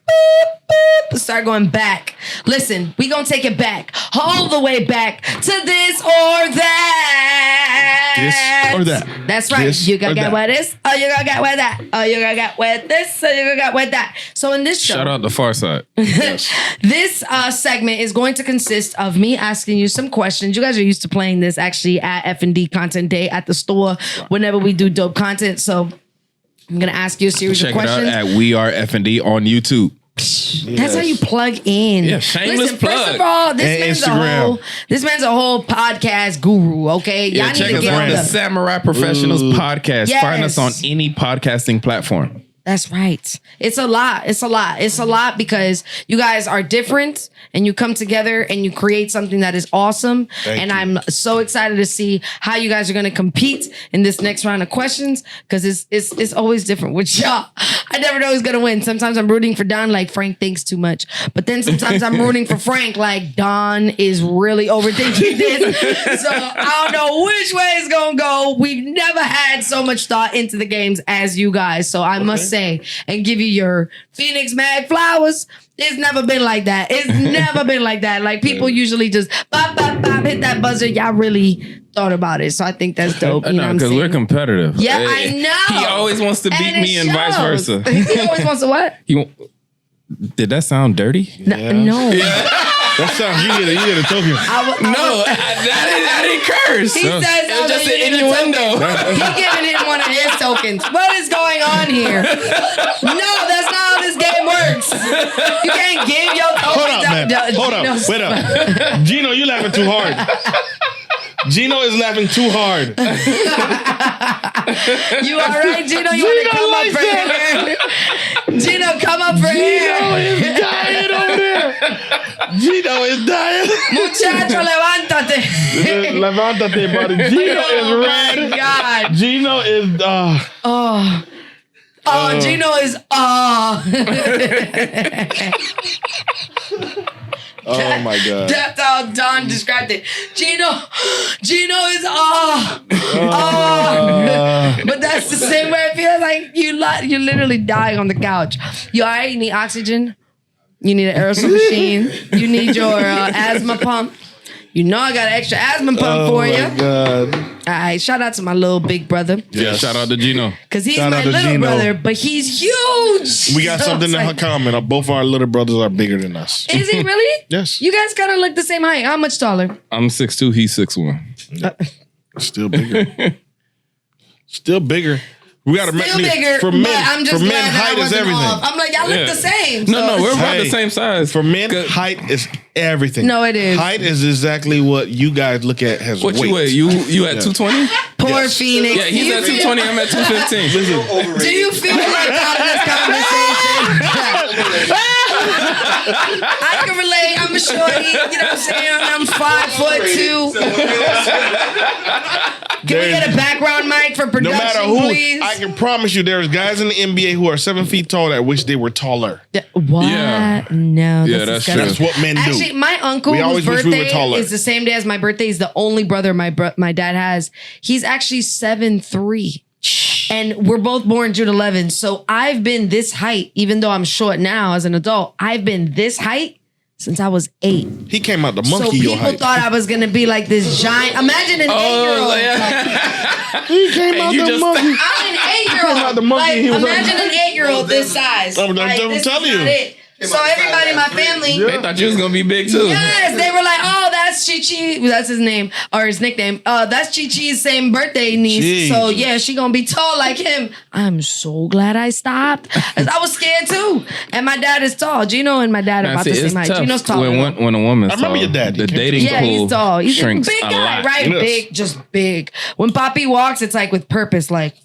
boop, boop. Start going back. Listen, we gonna take it back, all the way back to this or that. This or that. That's right. This You or gonna get that. with this, or you gonna get with that, or you gonna get with this, or you gonna get with that. So in this show, Shout out the Far Side. this segment is going to consist of me asking you some questions. You guys are used to playing this actually at F&D Content Day at the store whenever we do dope content. So I'm going to ask you a series Check of it out questions. at We.Are.Efendee on YouTube. That's how you plug in. Yeah, shameless Listen, first plug. of all, And this Instagram. man's a whole podcast guru, okay? Y'all Yeah, need check to us get out on the the... Samurai Professionals podcast. Yes. Find us on any podcasting platform. That's right. It's a lot. It's a lot. It's a lot because you guys are different and you come together and you create something that is awesome. Thank you. I'm so excited to see how you guys are going to compete in this next round of questions because it's always different with y'all. I never know who's going to win. Sometimes I'm rooting for Don like Frank thinks too much. But then sometimes I'm rooting for Frank like Don is really overthinking this. So I don't know which way it's going to go. We've never had so much thought into the games as you guys. So I must say and give you your Phoenix Mag flowers. It's never been like that. It's never been like that. Like people usually just bop, bop, bop, hit that buzzer. Y'all really thought about it. So I think that's dope. You know what No, I'm because saying? we're competitive. Yeah, Eh, I know. He always wants to beat And it me and vice shows. versa. He always wants to what? Did that sound dirty? No. That sounds you get a token. No, I didn't curse. He says It was just an you need a innuendo. token. He giving him one of his tokens. What is going on here? No, that's not how this game works. You can't give your Hold tokens up, man. out. Hold up. Wait up. Gino, you laughing too hard. Gino is laughing too hard. You all right, Gino? You want to come up for here? Gino, come up for here. Gino is dying over there. Gino is dying. Muchacho, levántate. Levántate, buddy. Gino is Oh red. my God. Gino is Gino is oh my god. That's how Don described it. Gino is but that's the same way it feels like you're literally dying on the couch. You alright? You need oxygen? You need an aerosol machine? You need your asthma pump? You know I got an extra asthma pump for you. Oh my god. All right, shout out to my little big brother. Yeah, shout out to Gino. Because he's Shout my out to little Gino. brother, but he's huge. We got So something it's in like- common. Both our little brothers are bigger than us. Is he really? Yes. You guys kind of look the same height. How much taller? I'm 6'2", he's 6'1". Still bigger. Still bigger. We got to Still bigger, for but men. I'm just for men, glad that I height is wasn't everything. off. I'm like, y'all look Yeah. the same. No, we're about Hey, the same size. For men, Good. height is everything. No, it is. Height is exactly what you guys look at as What weight. you weigh? You at 220? Poor Yes. Phoenix. Yeah, he's You at feel- 220. I'm at 215. Do you feel like out of this conversation? I can relate. I'm a shorty. You know what I'm saying? I'm 5'2". Can we get a background mic for No production, matter who, please? I can promise you there's guys in the NBA who are 7 feet tall that wish they were taller. What? Yeah. No. Yeah, that's disgusting. true. That's what men do. Actually, my uncle, We whose always wish we were birthday taller. is the same day as my birthday, is the only brother my dad has. He's actually 7'3". And we're both born June 11th. So I've been this height, even though I'm short now as an adult. I've been this height since I was 8. He came out the So monkey your people height. thought I was gonna be like this giant. Imagine an 8-year-old. He came out you the just- monkey. I'm an 8-year-old. Came out the monkey, Like, he was imagine an 8-year-old this size. I'm Like, this is telling you. not it. So everybody in my family. They thought you was going to be big too. Yes, they were like, oh, she Chi, that's his name or his nickname. That's Chi Chi's same birthday niece. Jeez. So yeah, she gonna be tall like him. I'm so glad I stopped. 'Cause I was scared too. And my dad is tall. Gino and my dad are about the same height. Gino's tall. When a woman's I remember tall, your dad. the He came dating yeah, pool he's tall. He's a shrinks big a guy, lot. right? Yes. Big, just big. When Poppy walks, it's like with purpose, like,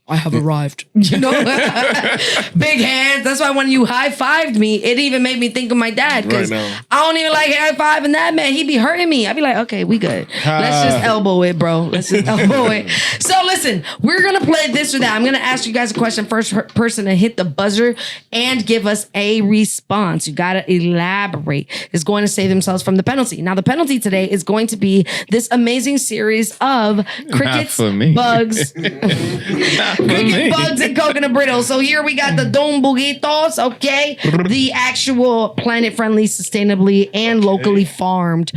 I have arrived. You know? Big hands. That's why when you high-fived me, it even made me think of my dad. Because Right now. I don't even like high-fiving that man. He be hurting me. I'd be like, okay, we good. Let's just elbow it, bro. Let's just elbow it. So listen, we're going to play this or that. I'm going to ask you guys a question. First person to hit the buzzer and give us a response. You got to elaborate. Is going to save themselves from the penalty. Now, the penalty today is going to be this amazing series of crickets, for me. bugs, cricket bugs and coconut brittle. So here we got the Don Buguitos, okay? The actual planet-friendly, sustainably, and locally farmed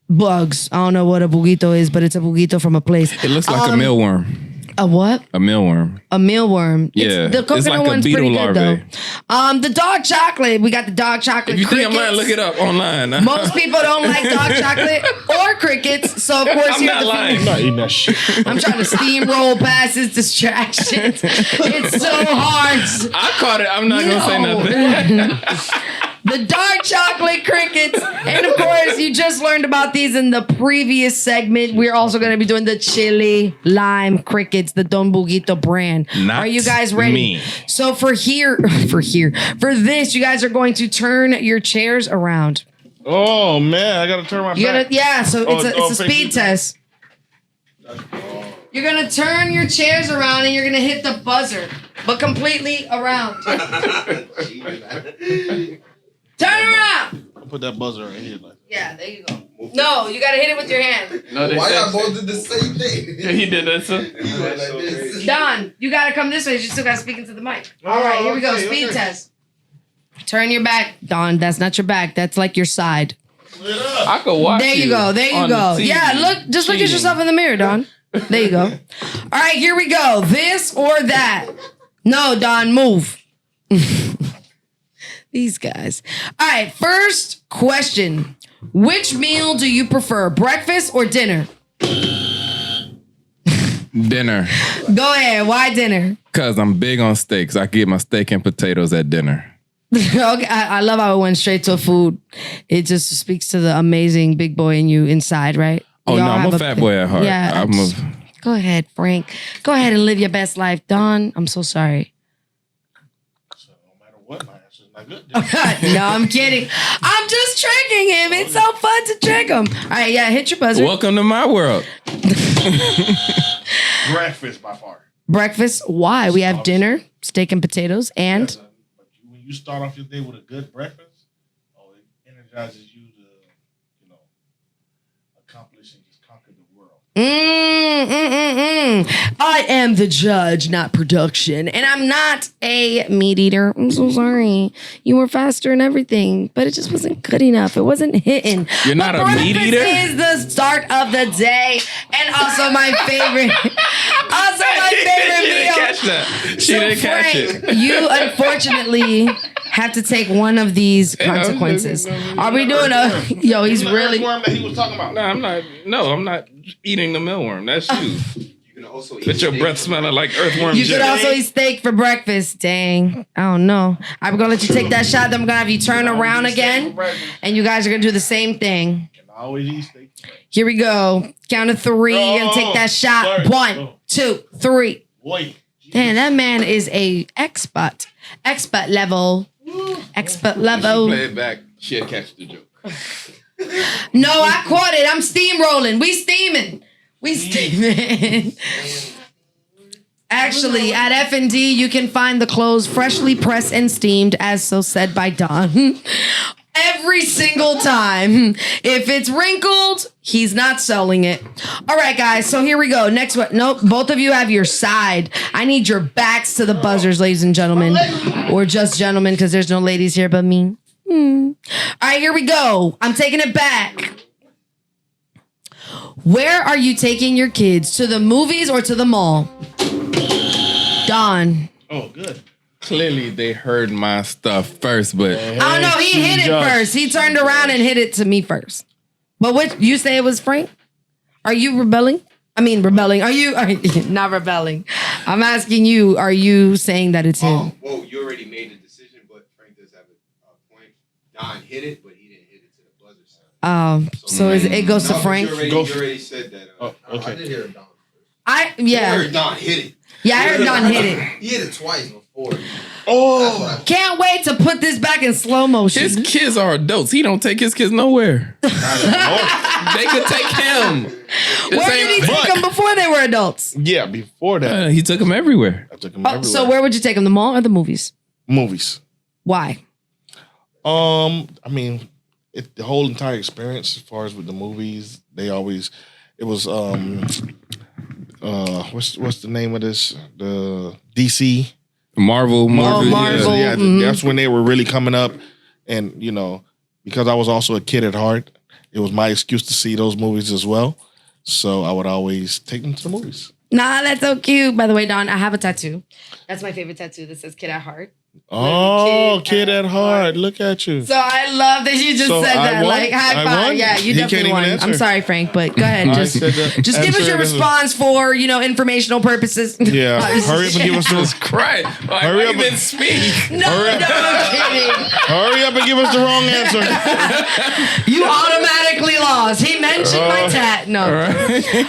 bugs. I don't know what a buguito is, but it's a buguito from a place. It looks like a mealworm. A what? A mealworm. A mealworm. Yeah. The coconut It's like a one's beetle pretty good, larvae. though. The dog chocolate. We got the dog chocolate If you think crickets. I'm lying, look it up online. Most people don't like dog chocolate or crickets. So, of course, I'm here's not the lying. I'm not eating that shit. I'm trying to steamroll past his distractions. It's so hard. I caught it. I'm not going to say No. nothing. The dark chocolate crickets. And of course, you just learned about these in the previous segment. We're also going to be doing the chili lime crickets, the Don Buguito brand. Not Are you guys ready? me. So for this, you guys are going to turn your chairs around. Oh man, I gotta turn my You back. gotta, yeah, so it's a face speed it. test. You're gonna turn your chairs around and you're gonna hit the buzzer, but completely around. Turn around. I'll put that buzzer right here. Like. Yeah, there you go. No, you gotta hit it with your hand. No, Why y'all both did the same thing? Yeah, he did that, too. You went like this. Don, you gotta come this way. You still gotta speak into the mic. All right, here we go. okay, Speed okay. test. Turn your back, Don. That's not your back. That's like your side. I could watch There you go. There you on go. the TV Yeah, look. Just look at cheating. yourself in the mirror, Don. There you go. All right, here we go. This or that. No, Don, move. These guys. All right, first question. Which meal do you prefer, breakfast or dinner? Dinner. Go ahead. Why dinner? Because I'm big on steaks. I get my steak and potatoes at dinner. Okay, I love how it went straight to food. It just speaks to the amazing big boy in you inside, right? Oh, We no, all I'm have a fat boy at heart. Yeah. I'm just- Go ahead, Frank. Go ahead and live your best life. Don, I'm so sorry. So no matter what, my answer's not good. No, I'm kidding. I'm just tricking him. It's so fun to trick him. All right, yeah, hit your buzzer. Welcome to my world. Breakfast by far. Breakfast. Why? We have dinner, steak and potatoes, and But when you start off your day with a good breakfast, it energizes you to, accomplish and just conquer the world. I am the judge, not production, and I'm not a meat eater. I'm so sorry. You were faster and everything, but it just wasn't good enough. It wasn't hitting. You're not But a meat breakfast eater? is the start of the day, and also my favorite. She didn't meal. catch that. She So, didn't catch Frank, it. you unfortunately have to take one of these consequences. Are we doing a? Yo, he's The really. earthworm that he was talking about. No, I'm not eating the mealworm. That's you. You can also eat Get your steak. breath smelling like earthworm You could jelly. also eat steak for breakfast. Dang. I don't know. I'm going to let you take that shot. Then I'm going to have you turn around again. And you guys are going to do the same thing. Can I always eat steak? Here we go. Count of three. You're going to take that shot. Sorry. 1, 2, 3. Boy. Damn, that man is a expert. Expert level. Expert level. Play it back. She'll catch the joke. No, I caught it. I'm steamrolling. We steaming. Actually, at F&D, you can find the clothes freshly pressed and steamed, as so said by Don. Every single time. If it's wrinkled, he's not selling it. All right, guys. So here we go. Next one. Nope. Both of you have your side. I need your backs to the buzzers, ladies and gentlemen. Or just gentlemen, because there's no ladies here but me. All right, here we go. I'm taking it back. Where are you taking your kids? To the movies or to the mall? Don. Oh, good. Clearly, they heard my stuff first, but Oh no, he hit it first. He turned around and hit it to me first. But what you say it was Frank? Are you rebelling? I mean, rebelling. Are you not rebelling? I'm asking you. Are you saying that it's him? Well, you already made the decision, but Frank does have a point. Don hit it, but he didn't hit it to the buzzer sound. So it goes to Frank. You already said that. Okay. I did hear Don. I heard Don hit it. Yeah, I heard Don hit it. He hit it twice before. Oh, Can't wait to put this back in slow motion. His kids are adults. He don't take his kids nowhere. They could take him. Where did he take them before they were adults? yeah. Before that, He took them everywhere. I took him everywhere. So where would you take them? The mall or the movies? Movies. Why? I mean, the whole entire experience, as far as with the movies, it was what's the name of this? The DC. Marvel. Yeah, that's when they were really coming up, and because I was also a kid at heart, it was my excuse to see those movies as well. So I would always take them to the movies. Nah, that's so cute. By the way, Don, I have a tattoo. That's my favorite tattoo that says "Kid at Heart." Oh, kid at heart! Look at you. So I love that you just So said I that. won? Like high I five. won? Yeah, you He definitely can't won. even answer. I'm sorry, Frank, but go ahead. Just give us your response for informational purposes. Yeah, hurry up and give us the. Cry. Hurry up and speak. No, I'm kidding. Hurry up and give us the wrong answer. You automatically lost. He mentioned my tat. No.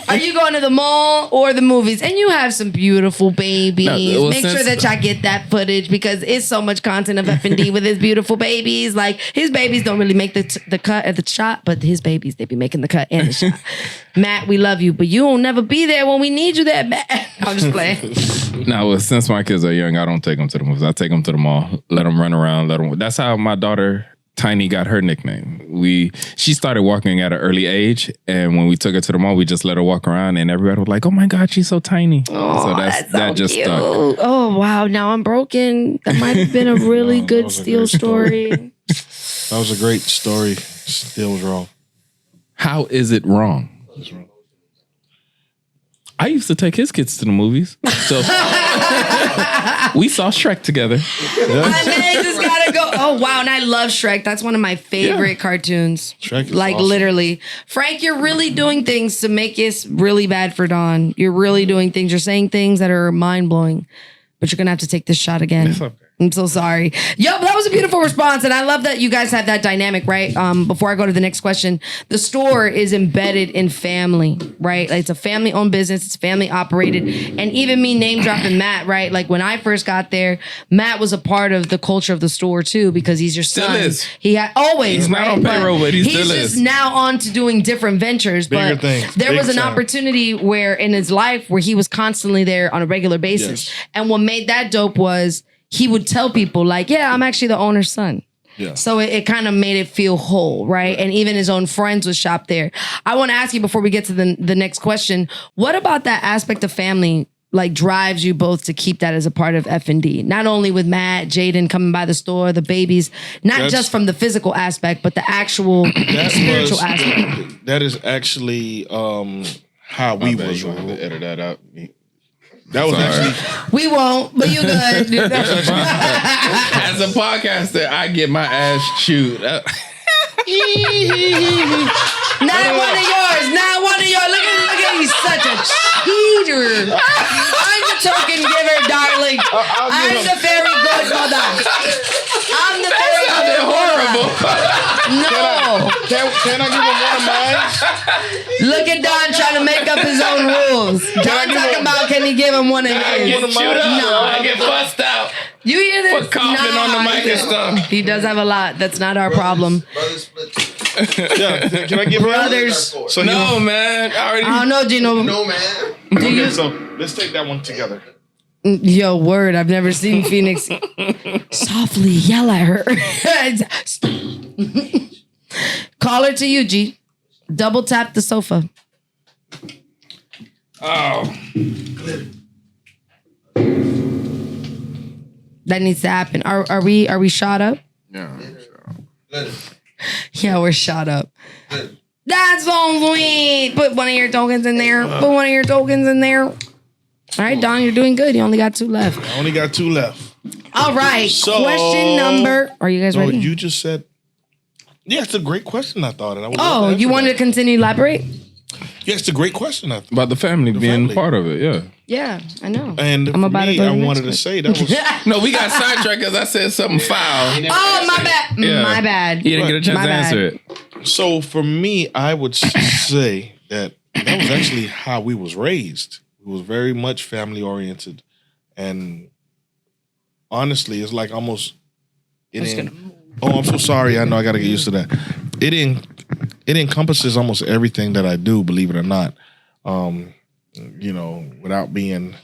Are you going to the mall or the movies? And you have some beautiful babies. No, Make sure that y'all get that footage because it's so much content of F&D with his beautiful babies. Like his babies don't really make the cut at the shot, but his babies, they be making the cut and the shot. Matt, we love you, but you won't never be there when we need you there, Matt. I'm just playing. No, well, since my kids are young, I don't take them to the movies. I take them to the mall, let them run around, That's how my daughter Tiny got her nickname. She started walking at an early age, and when we took her to the mall, we just let her walk around, and everybody was like, "Oh my God, she's so tiny!" Oh, so that just cute. stuck. Oh wow, now I'm broken. That might have been a really good was a steal great story. That was a great story. Still was wrong. How is it wrong? I used to take his kids to the movies, so we saw Shrek together. My man just gotta go. Oh wow, and I love Shrek. That's one of my favorite cartoons. Shrek is like awesome. literally, Frank, you're really doing things to make it really bad for Don. You're really doing things. You're saying things that are mind blowing, but you're gonna have to take this shot again. It's okay. I'm so sorry. But that was a beautiful response. And I love that you guys have that dynamic, right? Before I go to the next question, the store is embedded in family, right? Like it's a family owned business. It's family operated. And even me name dropping Matt, right? Like when I first got there, Matt was a part of the culture of the store too, because he's your son. Still is. He had always, He's not right? on payroll, but he still he's is. just now on to doing different ventures. Bigger but things, there big was an time. opportunity where in his life where he was constantly there on a regular basis. Yes. And what made that dope was he would tell people like, yeah, I'm actually the owner's son. Yeah. So it kind of made it feel whole, right? And even his own friends would shop there. I want to ask you before we get to the next question, what about that aspect of family like drives you both to keep that as a part of F&D? Not only with Matt, Jaden coming by the store, the babies, not just from the physical aspect, but the actual spiritual aspect. That is actually how we was. You want to edit that out. That was actually We won't, but you good. As a podcaster, I get my ass chewed. Not one of yours. Not one of yours. Look at he's such a cheater. I'm the token giver, darling. I'm the very good mother. I'm the very good horrible. No. Can I give him one of mine? Look at Don trying to make up his own rules. Don talking about can he give him one of his? I get fussed out. You hear this? For coughing on the mic and stuff. He does have a lot. That's not our problem. Brothers split. Yeah. Can I give him Brothers. So No, man. I don't know, Gino. No, man. Do you? Okay, so let's take that one together. Yo, word. I've never seen Phoenix softly yell at her. Call her to you, G. Double tap the sofa. Oh. That needs to happen. Are we shot up? Yeah. Yeah, we're shot up. That's so sweet. Put one of your tokens in there. Put one of your tokens in there. All right, Don, you're doing good. You only got 2 left. I only got 2 left. All right. So- Question number. Are you guys No, ready? you just said Yeah, it's a great question. I thought. And I would Oh, you wanted to continue to elaborate? Yeah, it's a great question. About the family being part of it, yeah. Yeah, I know. And I'm about me, to I wanted to say that was... No, we got sidetracked because I said something foul. Oh, my bad. Yeah. My bad. You didn't get a chance to answer it. So for me, I would say that was actually how we was raised. We was very much family oriented, and honestly, it's like almost. Oh, I'm so sorry. I know I got to get used to that. It encompasses almost everything that I do, believe it or not. Without being,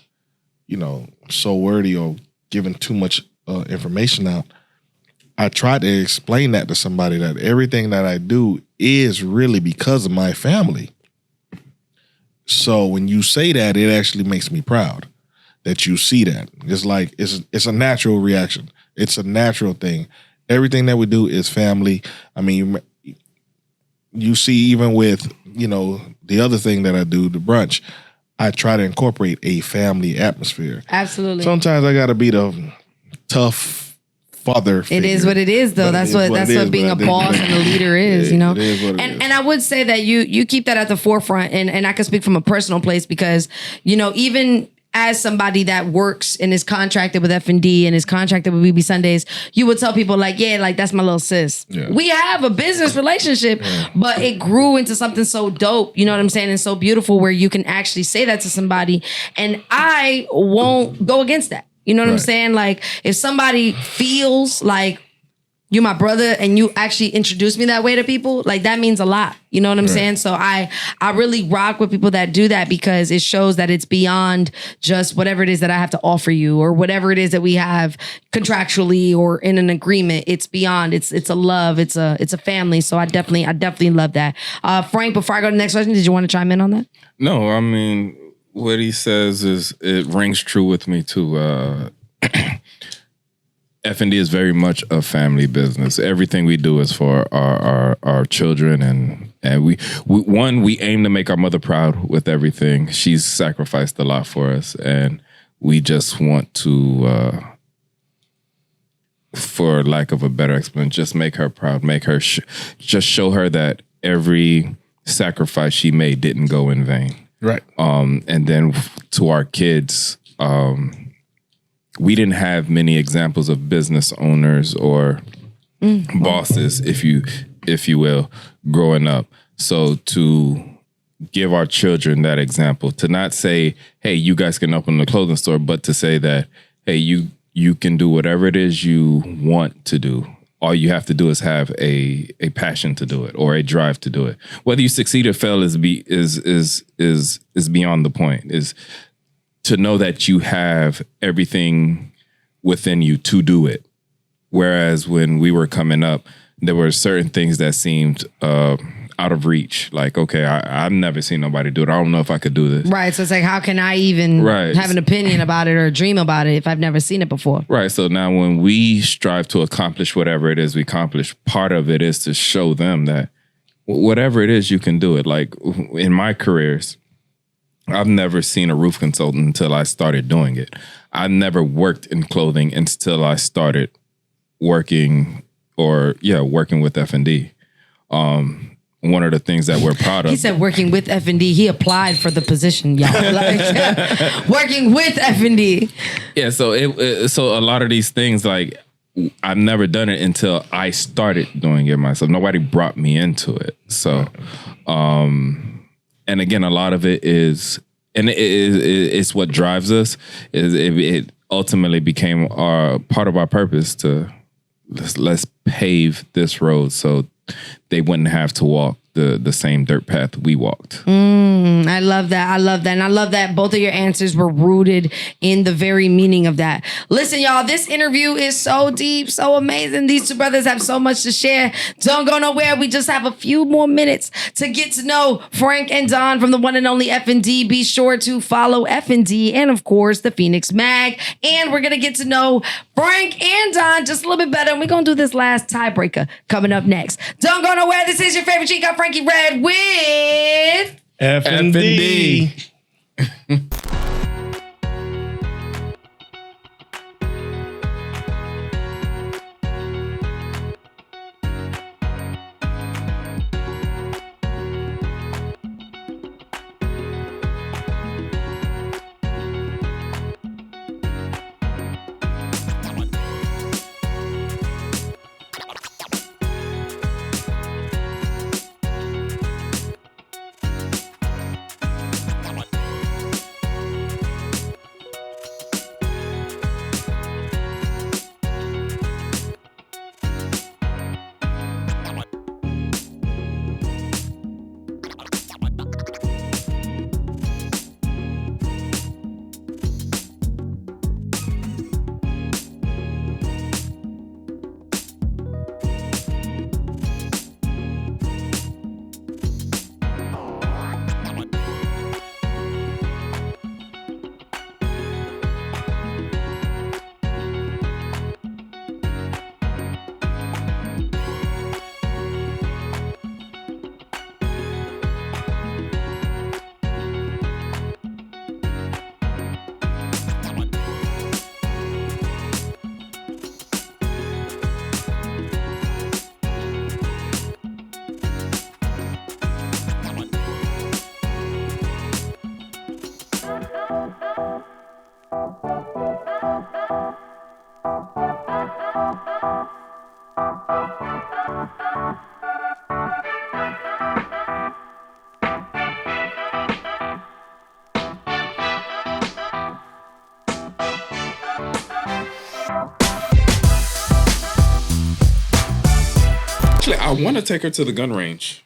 so wordy or giving too much information out. I try to explain that to somebody that everything that I do is really because of my family. So when you say that, it actually makes me proud that you see that. It's like it's a natural reaction. It's a natural thing. Everything that we do is family. I mean, you see, even with the other thing that I do, the brunch, I try to incorporate a family atmosphere. Absolutely. Sometimes I got to be the tough father figure. It is what it is, though. That's what being a boss and a leader is, It is what it is. And I would say that you keep that at the forefront, and I can speak from a personal place because, even as somebody that works and is contracted with F&D and is contracted with BB Sundays, you would tell people that's my little sis. Yeah. We have a business relationship, but it grew into something so dope, you know what I'm saying? And so beautiful where you can actually say that to somebody, and I won't go against that. You know what I'm saying? Like, if somebody feels like you're my brother and you actually introduce me that way to people, like, that means a lot. You know what I'm saying? So I really rock with people that do that because it shows that it's beyond just whatever it is that I have to offer you or whatever it is that we have contractually or in an agreement. It's beyond. It's a love. It's a family. So I definitely love that. Frank, before I go to the next question, did you want to chime in on that? No, I mean, what he says it rings true with me too. F&D is very much a family business. Everything we do is for our children, and we aim to make our mother proud with everything. She's sacrificed a lot for us, and we just want to, for lack of a better explanation, just make her proud, make her just show her that every sacrifice she made didn't go in vain. Right. And then to our kids, we didn't have many examples of business owners or bosses, if you will, growing up. So to give our children that example, to not say, hey, you guys can open a clothing store, but to say that, hey, you can do whatever it is you want to do. All you have to do is have a passion to do it or a drive to do it. Whether you succeed or fail is beyond the point. Is to know that you have everything within you to do it. Whereas when we were coming up, there were certain things that seemed out of reach. Like, okay, I've never seen nobody do it. I don't know if I could do this. Right. So it's like, how can I even have an opinion about it or dream about it if I've never seen it before? Right. So now when we strive to accomplish whatever it is we accomplish, part of it is to show them that whatever it is, you can do it. Like in my careers, I've never seen a roof consultant until I started doing it. I never worked in clothing until I started working with F&D. One of the things that we're proud of. He said working with F&D. He applied for the position, y'all. Working with F&D. Yeah, so so a lot of these things, like, I've never done it until I started doing it myself. Nobody brought me into it. So, and again, a lot of it is, and it's what drives us. It ultimately became part of our purpose to let's pave this road so they wouldn't have to walk the same dirt path we walked. I love that. I love that. And I love that both of your answers were rooted in the very meaning of that. Listen, y'all, this interview is so deep, so amazing. These two brothers have so much to share. Don't go nowhere. We just have a few more minutes to get to know Frank and Don from the one and only F&D. Be sure to follow F&D and, of course, the Phoenix Mag. And we're going to get to know Frank and Don just a little bit better. And we're going to do this last tiebreaker coming up next. Don't go nowhere. This is your favorite Chica, Frankie Red with F&D. want to take her to the gun range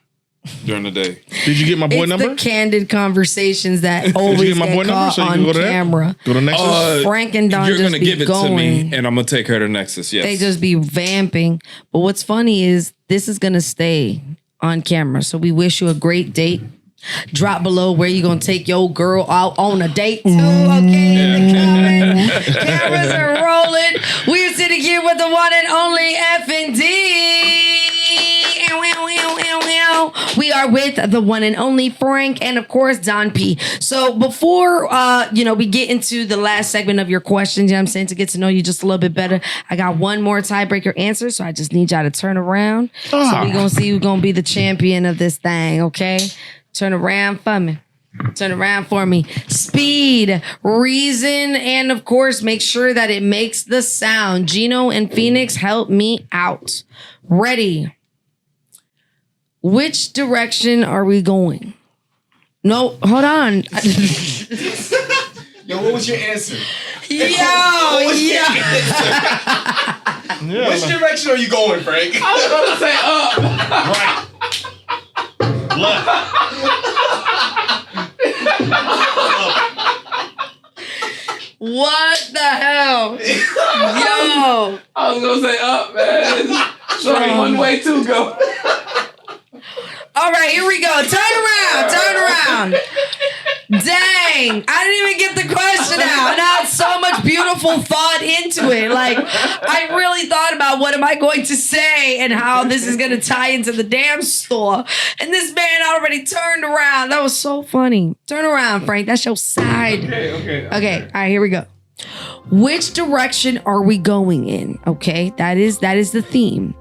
during the day. Did you get my boy number? The candid conversations that always get caught on camera. Go to Nexus. Frank and Don You're just gonna be give it going. to me, and I'm gonna take her to Nexus. Yes, They just be vamping. But what's funny is this is gonna stay on camera. So we wish you a great date. Drop below where you gonna take your girl out on a date too. Okay, in the comments. Cameras are rolling. We're sitting here with the one and only Effendee. We are with the one and only Frank and of course Don P. So before we get into the last segment of your questions, you know what I'm saying, to get to know you just a little bit better, I got one more tiebreaker answer, so I just need y'all to turn around. So we're gonna see who's gonna be the champion of this thing, okay? Turn around for me. Turn around for me. Speed, reason, and of course, make sure that it makes the sound. Gino and Phoenix, help me out. Ready? Which direction are we going? No, hold on. Yo, what was your answer? Yo. Which direction are you going, Frank? I was gonna say up. Right. Left. What the hell? Yo. I was gonna say up, man. Sorry, one way to go. All right, here we go. Turn around. Dang, I didn't even get the question out. And I had so much beautiful thought into it. Like, I really thought about what am I going to say and how this is going to tie into the damn store. And this man already turned around. That was so funny. Turn around, Frank. That's your side. Okay, all right, here we go. Which direction are we going in? Okay, that is the theme.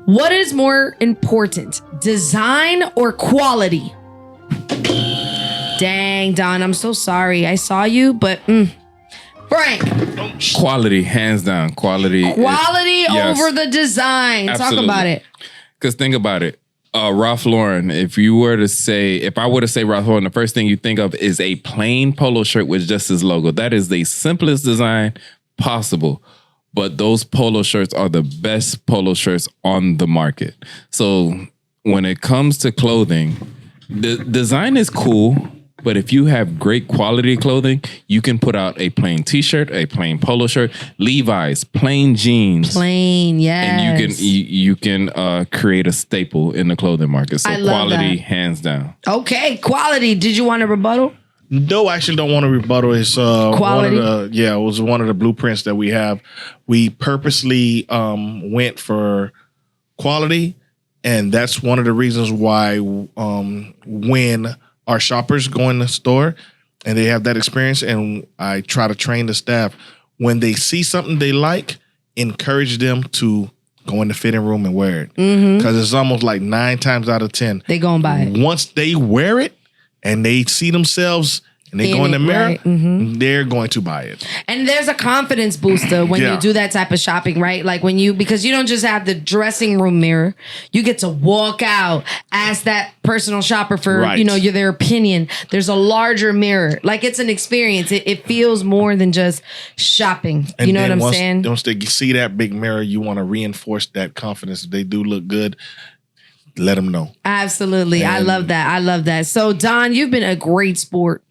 What is more important, design or quality? Dang, Don, I'm so sorry. I saw you, but Frank. Quality, hands down. Quality Yes. Over the design. Absolutely. Talk about it. Because think about it. Ralph Lauren, if I were to say Ralph Lauren, the first thing you think of is a plain polo shirt with just his logo. That is the simplest design possible. But those polo shirts are the best polo shirts on the market. So when it comes to clothing, the design is cool. But if you have great quality clothing, you can put out a plain t-shirt, a plain polo shirt, Levi's, plain jeans. Plain, yes. And you can create a staple in the clothing market. So quality, hands down. Okay, quality. Did you want a rebuttal? No, I actually don't want to rebuttal. It's quality. It was one of the blueprints that we have. We purposely went for quality, and that's one of the reasons why when our shoppers go in the store and they have that experience, and I try to train the staff, when they see something they like, encourage them to go in the fitting room and wear it. Because it's almost like 9 times out of 10. They gonna buy it. Once they wear it and they see themselves and they go in the mirror, they're going to buy it. And there's a confidence booster when you do that type of shopping, right? Like because you don't just have the dressing room mirror, you get to walk out, ask that personal shopper for, their opinion. There's a larger mirror. Like, it's an experience. It feels more than just shopping. And you know what I'm saying? Once they see that big mirror, you want to reinforce that confidence. If they do look good, let them know. Absolutely. I love that. So, Don, you've been a great sport.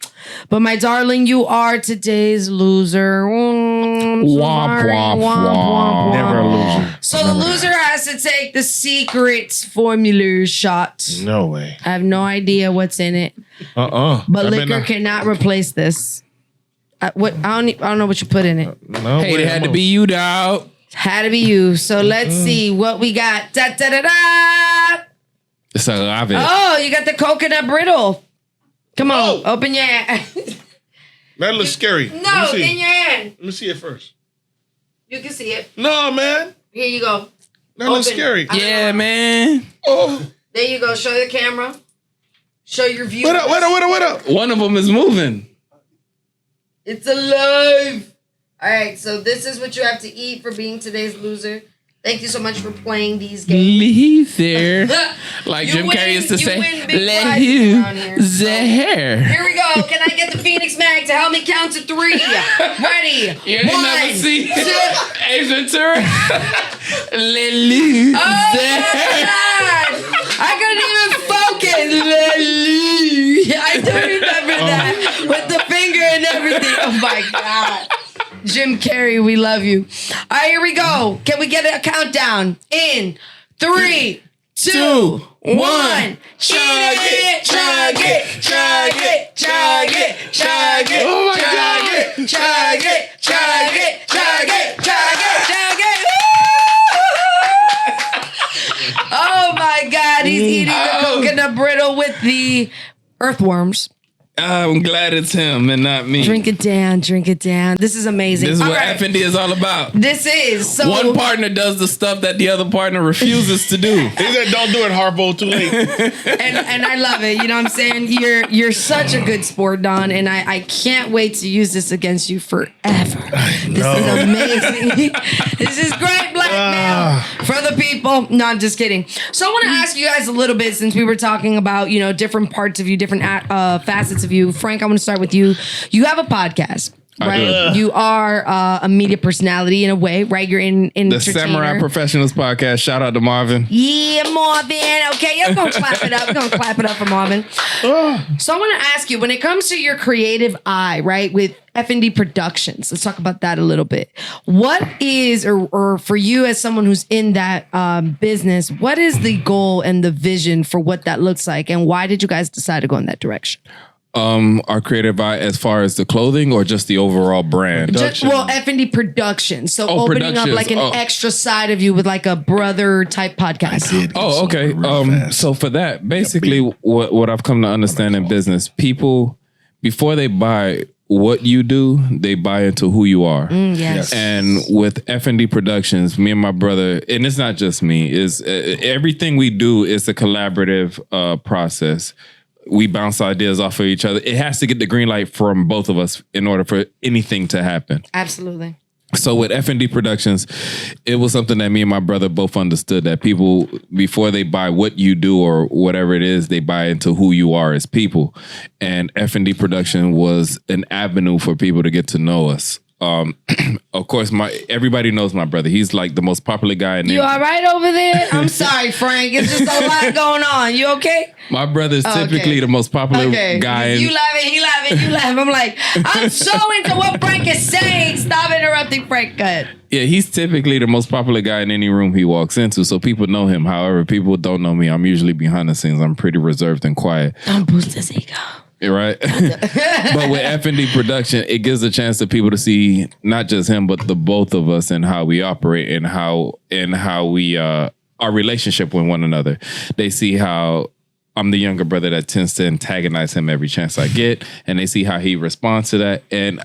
But my darling, you are today's loser. Womp, womp, womp. Never a loser. So the loser has to take the secret formula shot. No way. I have no idea what's in it. But liquor cannot replace this. I don't know what you put in it. No, hey, it had to be you, dog. Had to be you. So let's see what we got. Da da da da. It's a love it. Oh, you got the coconut brittle. Come on, open your hand. That looks scary. No, in your hand. Let me see it first. You can see it. No, man. Here you go. That looks scary. Yeah, man. Oh. There you go. Show the camera. Show your viewers. Wait up. One of them is moving. It's alive. All right, so this is what you have to eat for being today's loser. Thank you so much for playing these games. Leave there. Like Jim Carrey used to say, let you there. Here we go. Can I get the Phoenix Mag to help me count to 3? Ready? You ain't never seen 2. Ace Ventura? Let you there. I couldn't even focus. I do remember that with the finger and everything. Oh my God. Jim Carrey, we love you. All right, here we go. Can we get a countdown? In 3, 2, 1. Chug it, chug it, chug it, chug it, chug it, Oh my chug God. it, chug it, chug it, chug it, chug it, chug it. Oh my God, he's eating the coconut brittle with the earthworms. I'm glad it's him and not me. Drink it down, drink it down. This is amazing. This is All what right. Effendee is all about. This is so. One partner does the stuff that the other partner refuses to do. He said, "Don't do it, Harpo. Too late." and I love it. You know what I'm saying? You're such a good sport, Don, and I can't wait to use this against you forever. This is amazing. This is great blackmail for the people. No, I'm just kidding. So I want to ask you guys a little bit, since we were talking about, you know, different parts of you, different facets of you. Frank, I want to start with you. You have a podcast. Right, you are a media personality in a way, right? You're in The Samurai Professionals podcast. Shout out to Marvin. Yeah, Marvin. Okay, you're gonna clap it up. We're gonna clap it up for Marvin. So I want to ask you, when it comes to your creative eye, right, with Effendee Productions, let's talk about that a little bit. What is, or for you as someone who's in that business, what is the goal and the vision for what that looks like, and why did you guys decide to go in that direction? Our creative eye as far as the clothing or just the overall brand? Effendee Productions. So opening up like an extra side of you with like a brother type podcast. Oh, okay. So for that, basically what I've come to understand in business, people, before they buy what you do, they buy into who you are. Yes. And with Effendee Productions, me and my brother, and it's not just me, is everything we do is a collaborative process. We bounce ideas off of each other. It has to get the green light from both of us in order for anything to happen. Absolutely. So with Effendee Productions, it was something that me and my brother both understood, that people, before they buy what you do or whatever it is, they buy into who you are as people. And Effendee Production was an avenue for people to get to know us. Of course, everybody knows my brother. He's like the most popular guy in You all right over there? I'm sorry, Frank. It's just a lot going on. You okay? My brother's typically the most popular guy. You laughing, he laughing, you laughing. I'm like, I'm so into what Frank is saying. Stop interrupting Frank. Go ahead. Yeah, he's typically the most popular guy in any room he walks into, so people know him. However, people don't know me. I'm usually behind the scenes. I'm pretty reserved and quiet. Don't boost his ego. Right? But with Effendee Production, it gives a chance to people to see not just him, but the both of us and how we operate and how we our relationship with one another. They see how I'm the younger brother that tends to antagonize him every chance I get, and they see how he responds to that. And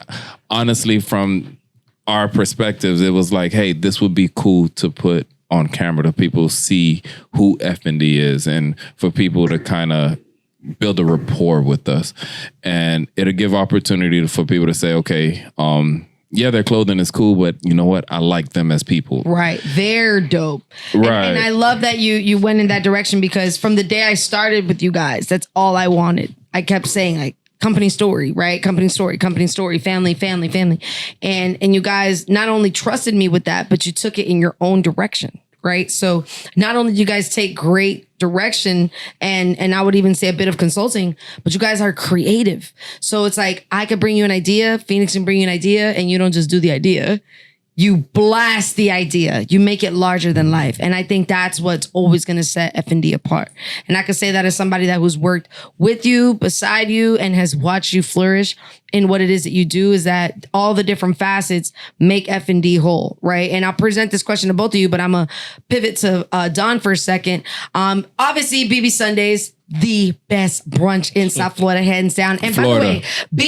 honestly, from our perspectives, it was like, hey, this would be cool to put on camera to people see who Effendee is, and for people to kind of build a rapport with us. And it'll give opportunity for people to say, okay, yeah, their clothing is cool, but you know what? I like them as people. Right. They're dope. Right. And I love that you went in that direction, because from the day I started with you guys, that's all I wanted. I kept saying, like, company story, right? Company story, family, family, family. And you guys not only trusted me with that, but you took it in your own direction. Right. So not only do you guys take great direction and I would even say a bit of consulting, but you guys are creative. So it's like, I could bring you an idea, Phoenix can bring you an idea, and you don't just do the idea. You blast the idea. You make it larger than life. And I think that's what's always going to set Effendee apart. And I can say that as somebody that who's worked with you, beside you, and has watched you flourish in what it is that you do, is that all the different facets make Effendee whole, right? And I'll present this question to both of you, but I'm going to pivot to Don for a second. Obviously, BB Sundays, the best brunch in South Florida, hands down. And Florida. By the way,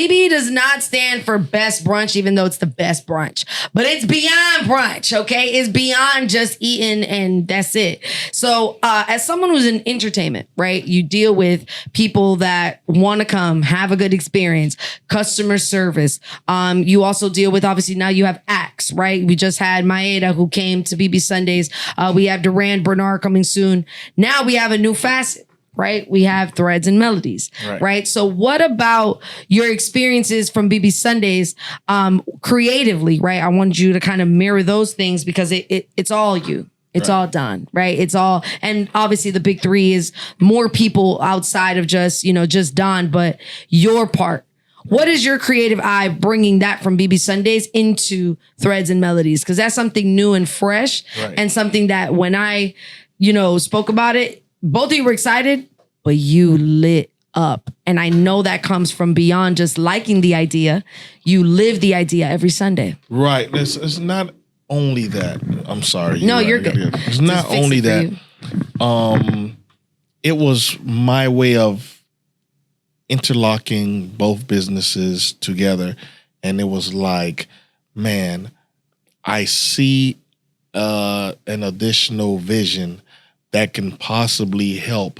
BB does not stand for best brunch, even though it's the best brunch. But it's beyond brunch, okay? It's beyond just eating and that's it. So as someone who's in entertainment, right, you deal with people that want to come, have a good experience, customer service. You also deal with, obviously, now you have acts, right? We just had Maeda, who came to BB Sundays. We have Duran Bernard coming soon. Now we have a new facet. Right? We have Threads and Melodies, right? So what about your experiences from BB Sundays creatively, right? I wanted you to kind of mirror those things, because it's all you. It's all done, right? It's all, and obviously the big three is more people outside of just, just Don, but your part. What is your creative eye bringing that from BB Sundays into Threads and Melodies? Because that's something new and fresh, and something that when I, spoke about it, both of you were excited, but you lit up. And I know that comes from beyond just liking the idea. You live the idea every Sunday. Right. It's not only that. I'm sorry. No, you're good. It's not only that. It was my way of interlocking both businesses together. And it was like, man, I see an additional vision that can possibly help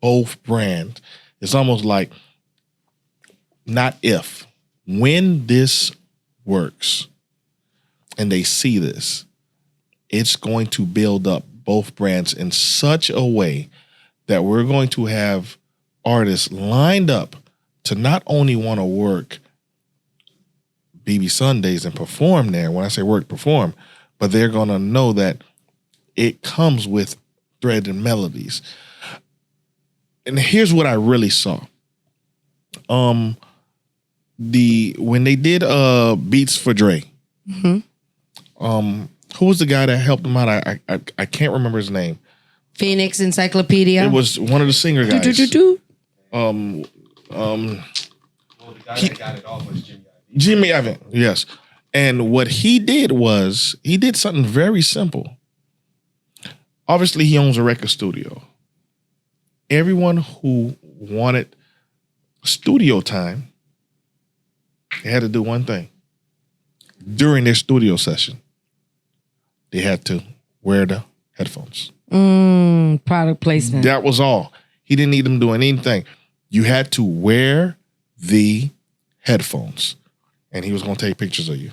both brands. It's almost like, not if, when this works and they see this, it's going to build up both brands in such a way that we're going to have artists lined up to not only want to work BB Sundays and perform there. When I say work, perform, but they're going to know that it comes with Thread and Melodies. And here's what I really saw. When they did Beats for Dre, who was the guy that helped him out? I can't remember his name. Phoenix Encyclopedia. It was one of the singer guys. The guy that got it off was Jimmy Iovine, yes. And what he did was, he did something very simple. Obviously, he owns a record studio. Everyone who wanted studio time, they had to do one thing. During their studio session, they had to wear the headphones. Product placement. That was all. He didn't need them doing anything. You had to wear the headphones. And he was going to take pictures of you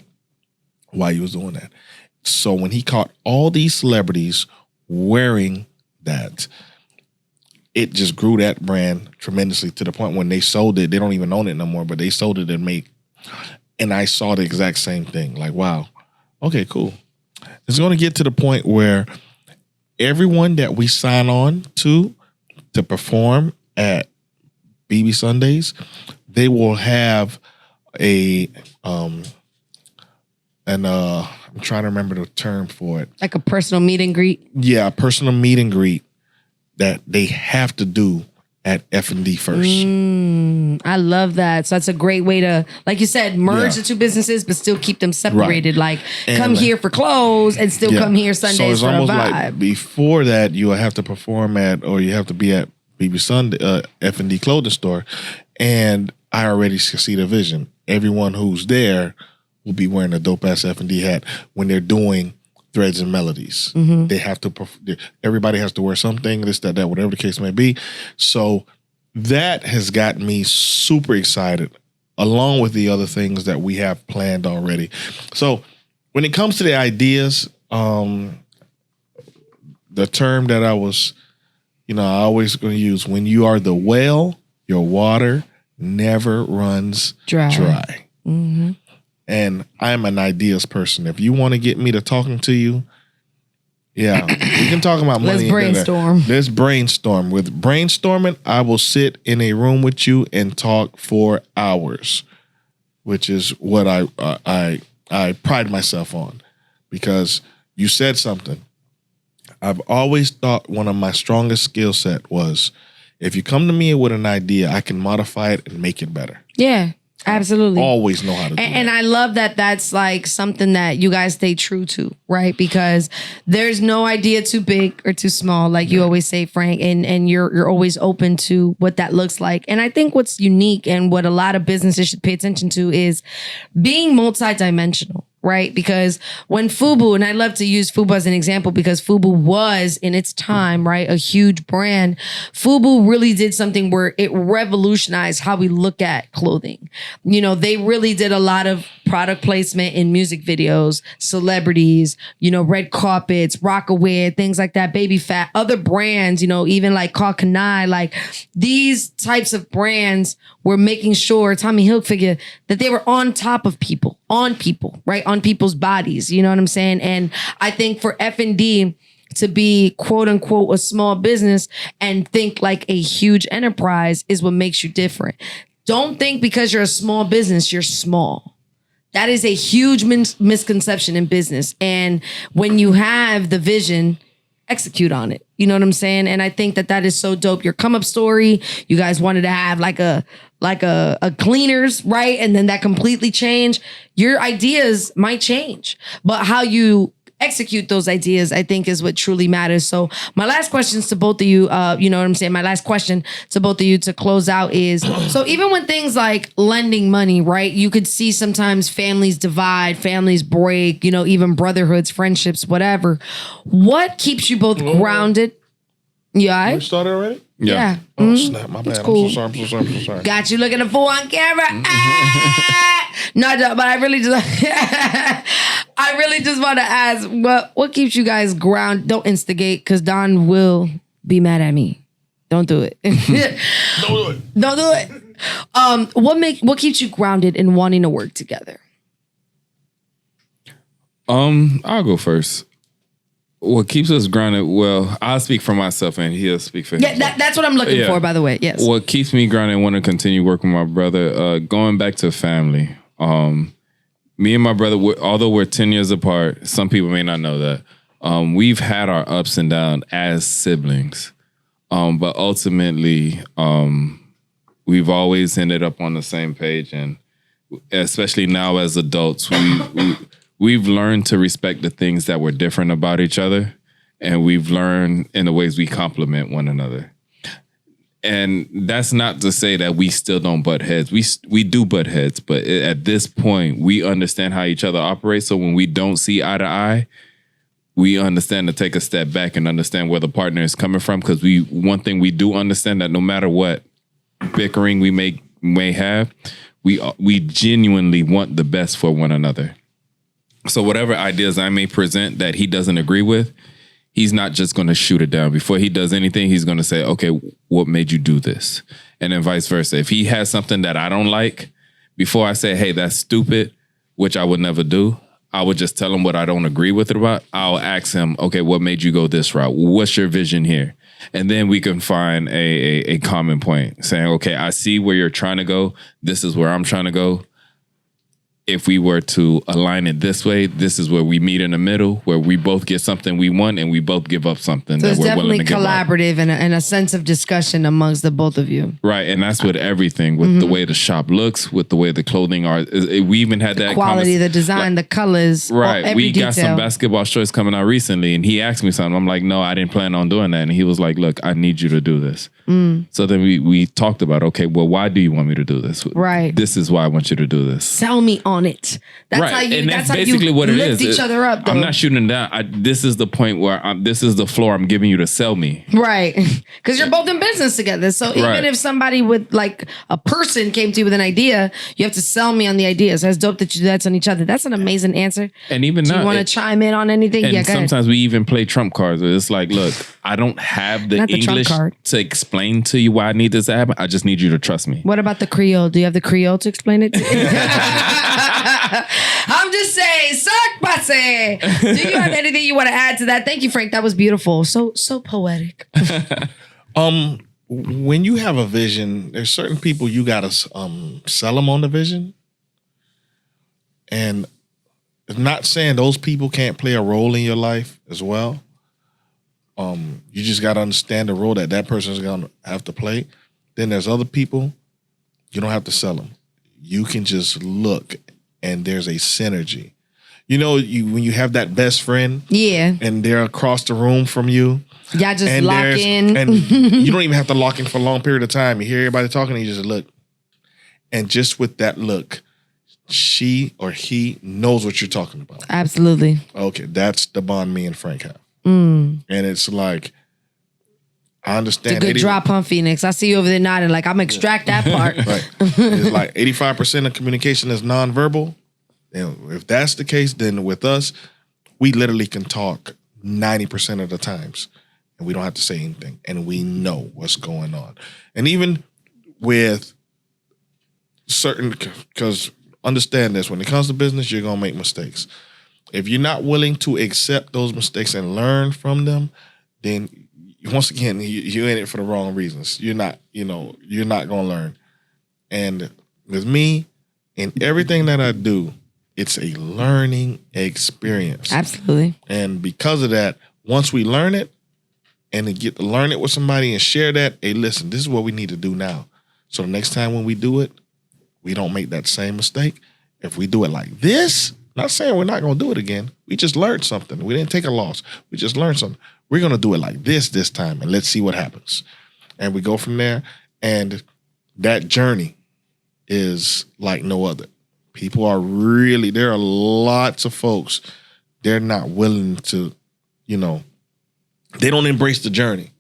while you was doing that. So when he caught all these celebrities wearing that, it just grew that brand tremendously to the point when they sold it, they don't even own it no more, but they sold it and I saw the exact same thing. Like, wow, okay, cool. It's going to get to the point where everyone that we sign on to perform at BB Sundays, they will have I'm trying to remember the term for it. Like a personal meet and greet? Yeah, a personal meet and greet that they have to do at F&D first. I love that. So that's a great way to, like you said, merge the two businesses, but still keep them separated. Right. Like, come here for clothes and still come here Sundays for a vibe. Like before that, you have to perform at, or you have to be at BB Sunday, F&D clothing store. And I already see the vision. Everyone who's there will be wearing a dope-ass F&D hat when they're doing Threads and Melodies. They have to, everybody has to wear something, this, that, whatever the case may be. So that has got me super excited, along with the other things that we have planned already. So when it comes to the ideas, the term that I was, I always going to use, when you are the well, your water never runs dry. And I'm an ideas person. If you want to get me to talking to you, we can talk about money. Let's brainstorm. Let's brainstorm. With brainstorming, I will sit in a room with you and talk for hours, which is what I pride myself on, because you said something. I've always thought one of my strongest skill set was, if you come to me with an idea, I can modify it and make it better. Yeah. Absolutely. Always know how to do and that. I love that that's like something that you guys stay true to, right? Because there's no idea too big or too small, like you always say, Frank, and you're always open to what that looks like. And I think what's unique and what a lot of businesses should pay attention to is being multidimensional. Right? Because when FUBU, and I love to use FUBU as an example because FUBU was in its time, right, a huge brand. FUBU really did something where it revolutionized how we look at clothing. They really did a lot of product placement in music videos, celebrities, red carpets, Rockaware, things like that, Baby Fat, other brands, even like Call Kanai, like these types of brands were making sure, Tommy Hilfiger, that they were on top of people, right? On people's bodies, you know what I'm saying? And I think for F&D, to be quote unquote a small business and think like a huge enterprise is what makes you different. Don't think because you're a small business, you're small. That is a huge misconception in business. And when you have the vision, execute on it. You know what I'm saying? And I think that is so dope. Your come up story, you guys wanted to have like a cleaners, right? And then that completely changed. Your ideas might change, but how you execute those ideas, I think, is what truly matters. So my last questions to both of you, you know what I'm saying? My last question to both of you to close out is, so even when things like lending money, right? You could see sometimes families divide, families break, you know, even brotherhoods, friendships, whatever. What keeps you both grounded? Yeah. We started already? Yeah. Oh, snap. My bad. Cool. I'm so sorry. Got you looking a fool on camera. No, but I really just want to ask, what keeps you guys grounded? Don't instigate, because Don will be mad at me. Don't do it. Don't do it. What keeps you grounded in wanting to work together? I'll go first. What keeps us grounded? Well, I'll speak for myself and he'll speak for himself. Yeah, that's what I'm looking for, by the way. Yes. What keeps me grounded and want to continue working with my brother, going back to family. Me and my brother, although we're 10 years apart, some people may not know that, we've had our ups and downs as siblings. But ultimately, we've always ended up on the same page. And especially now as adults, we've learned to respect the things that were different about each other, and we've learned in the ways we complement one another. And that's not to say that we still don't butt heads. We do butt heads, but at this point, we understand how each other operates. So when we don't see eye to eye, we understand to take a step back and understand where the partner is coming from. Because one thing we do understand, that no matter what bickering we may have, we genuinely want the best for one another. So whatever ideas I may present that he doesn't agree with, he's not just going to shoot it down. Before he does anything, he's going to say, okay, what made you do this? And then vice versa. If he has something that I don't like, before I say, hey, that's stupid, which I would never do, I would just tell him what I don't agree with it about. I'll ask him, okay, what made you go this route? What's your vision here? And then we can find a common point, saying, okay, I see where you're trying to go. This is where I'm trying to go. If we were to align it this way, this is where we meet in the middle, where we both get something we want and we both give up something that we're willing to give up. So it's definitely collaborative and a sense of discussion amongst the both of you. Right. And that's with everything, with the way the shop looks, with the way the clothing are. We even had that quality, the design, the colors. Right. Every we got some basketball shorts coming out recently, and he asked me something. I'm like, no, I didn't plan on doing that. And he was like, look, I need you to do this. So then we talked about, okay, well, why do you want me to do this? Right. This is why I want you to do this. Sell me on it. That's right. how you. And that's basically how you what it lift is. each other up. Though. I'm not shooting down. This is the point where this is the floor I'm giving you to sell me. Right. Because you're both in business together. So even if somebody with like a person came to you with an idea, you have to sell me on the idea. So that's dope that you do that on each other. That's an amazing answer. And even do you want to chime in on anything? And yeah, go sometimes ahead. we even play trump cards where it's like, look, I don't have the English to explain to you why I need this to happen. I just need you to trust me. What about the Creole? Do you have the Creole to explain it to you? I'm just saying, suck passe. Do you have anything you want to add to that? Thank you, Frank. That was beautiful. So poetic. When you have a vision, there's certain people you gotta sell them on the vision, and not saying those people can't play a role in your life as well. You just gotta understand the role that person's gonna have to play. Then there's other people you don't have to sell them. You can just look, and there's a synergy. You know, when you have that best friend, and they're across the room from you. Y'all just lock in. And you don't even have to lock in for a long period of time. You hear everybody talking and you just look. And just with that look, she or he knows what you're talking about. Absolutely. Okay, that's the bond me and Frank have. And it's like, I understand. It's a good drop on Phoenix. I see you over there nodding like, I'm going to extract that part. Right. It's like 85% of communication is nonverbal. And if that's the case, then with us, we literally can talk 90% of the times. And we don't have to say anything. And we know what's going on. And even with certain, because understand this, when it comes to business, you're going to make mistakes. If you're not willing to accept those mistakes and learn from them, then once again, you're in it for the wrong reasons. You're not going to learn. And with me, in everything that I do, it's a learning experience. Absolutely. And because of that, once we learn it and then get to learn it with somebody and share that, hey, listen, this is what we need to do now. So the next time when we do it, we don't make that same mistake. If we do it like this, not saying we're not going to do it again. We just learned something. We didn't take a loss. We just learned something. We're going to do it like this time, and let's see what happens. And we go from there. And that journey is like no other. People are there are lots of folks, they're not willing to, they don't embrace the journey.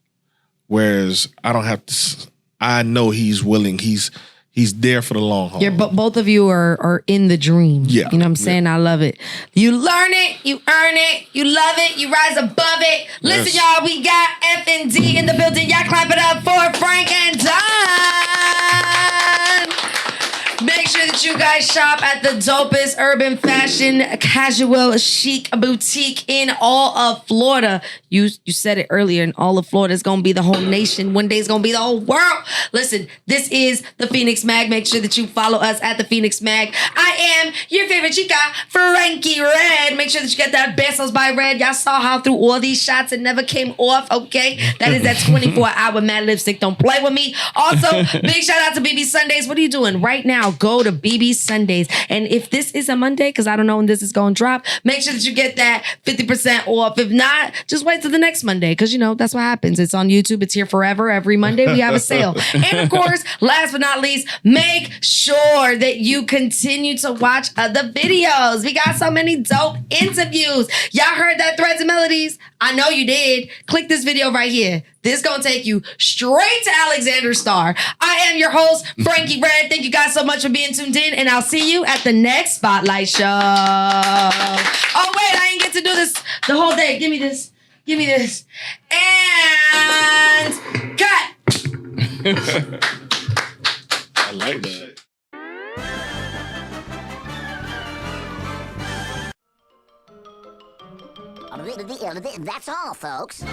Whereas I know he's willing. He's there for the long haul. Both of you are in the dream. Yeah. You know what I'm saying? I love it. You learn it, you earn it, you love it, you rise above it. Listen, y'all, we got F&D in the building. Y'all clap it up for Frank and Don. Make sure that you guys shop at the dopest urban fashion, casual, chic boutique in all of Florida. You said it earlier, in all of Florida. It's going to be the whole nation. One day it's going to be the whole world. Listen, this is the Phoenix Mag. Make sure that you follow us at the Phoenix Mag. I am your favorite chica, Frankie Red. Make sure that you get that Besos by Red. Y'all saw how through all these shots it never came off, okay? That is that 24-hour matte lipstick. Don't play with me. Also, big shout out to BB Sundays. What are you doing right now? Go to BB Sundays. And if this is a Monday, because I don't know when this is going to drop, make sure that you get that 50% off. If not, just wait till the next Monday, because, that's what happens. It's on YouTube. It's here forever. Every Monday we have a sale. And of course, last but not least, make sure that you continue to watch other videos. We got so many dope interviews. Y'all heard that Threads and Melodies? I know you did. Click this video right here. This is going to take you straight to Alexander Star. I am your host, Frankie Red. Thank you guys so much for being tuned in, and I'll see you at the next Spotlight Show. Oh, wait, I didn't get to do this the whole day. Give me this. Give me this. And cut. I like that. That's all, folks.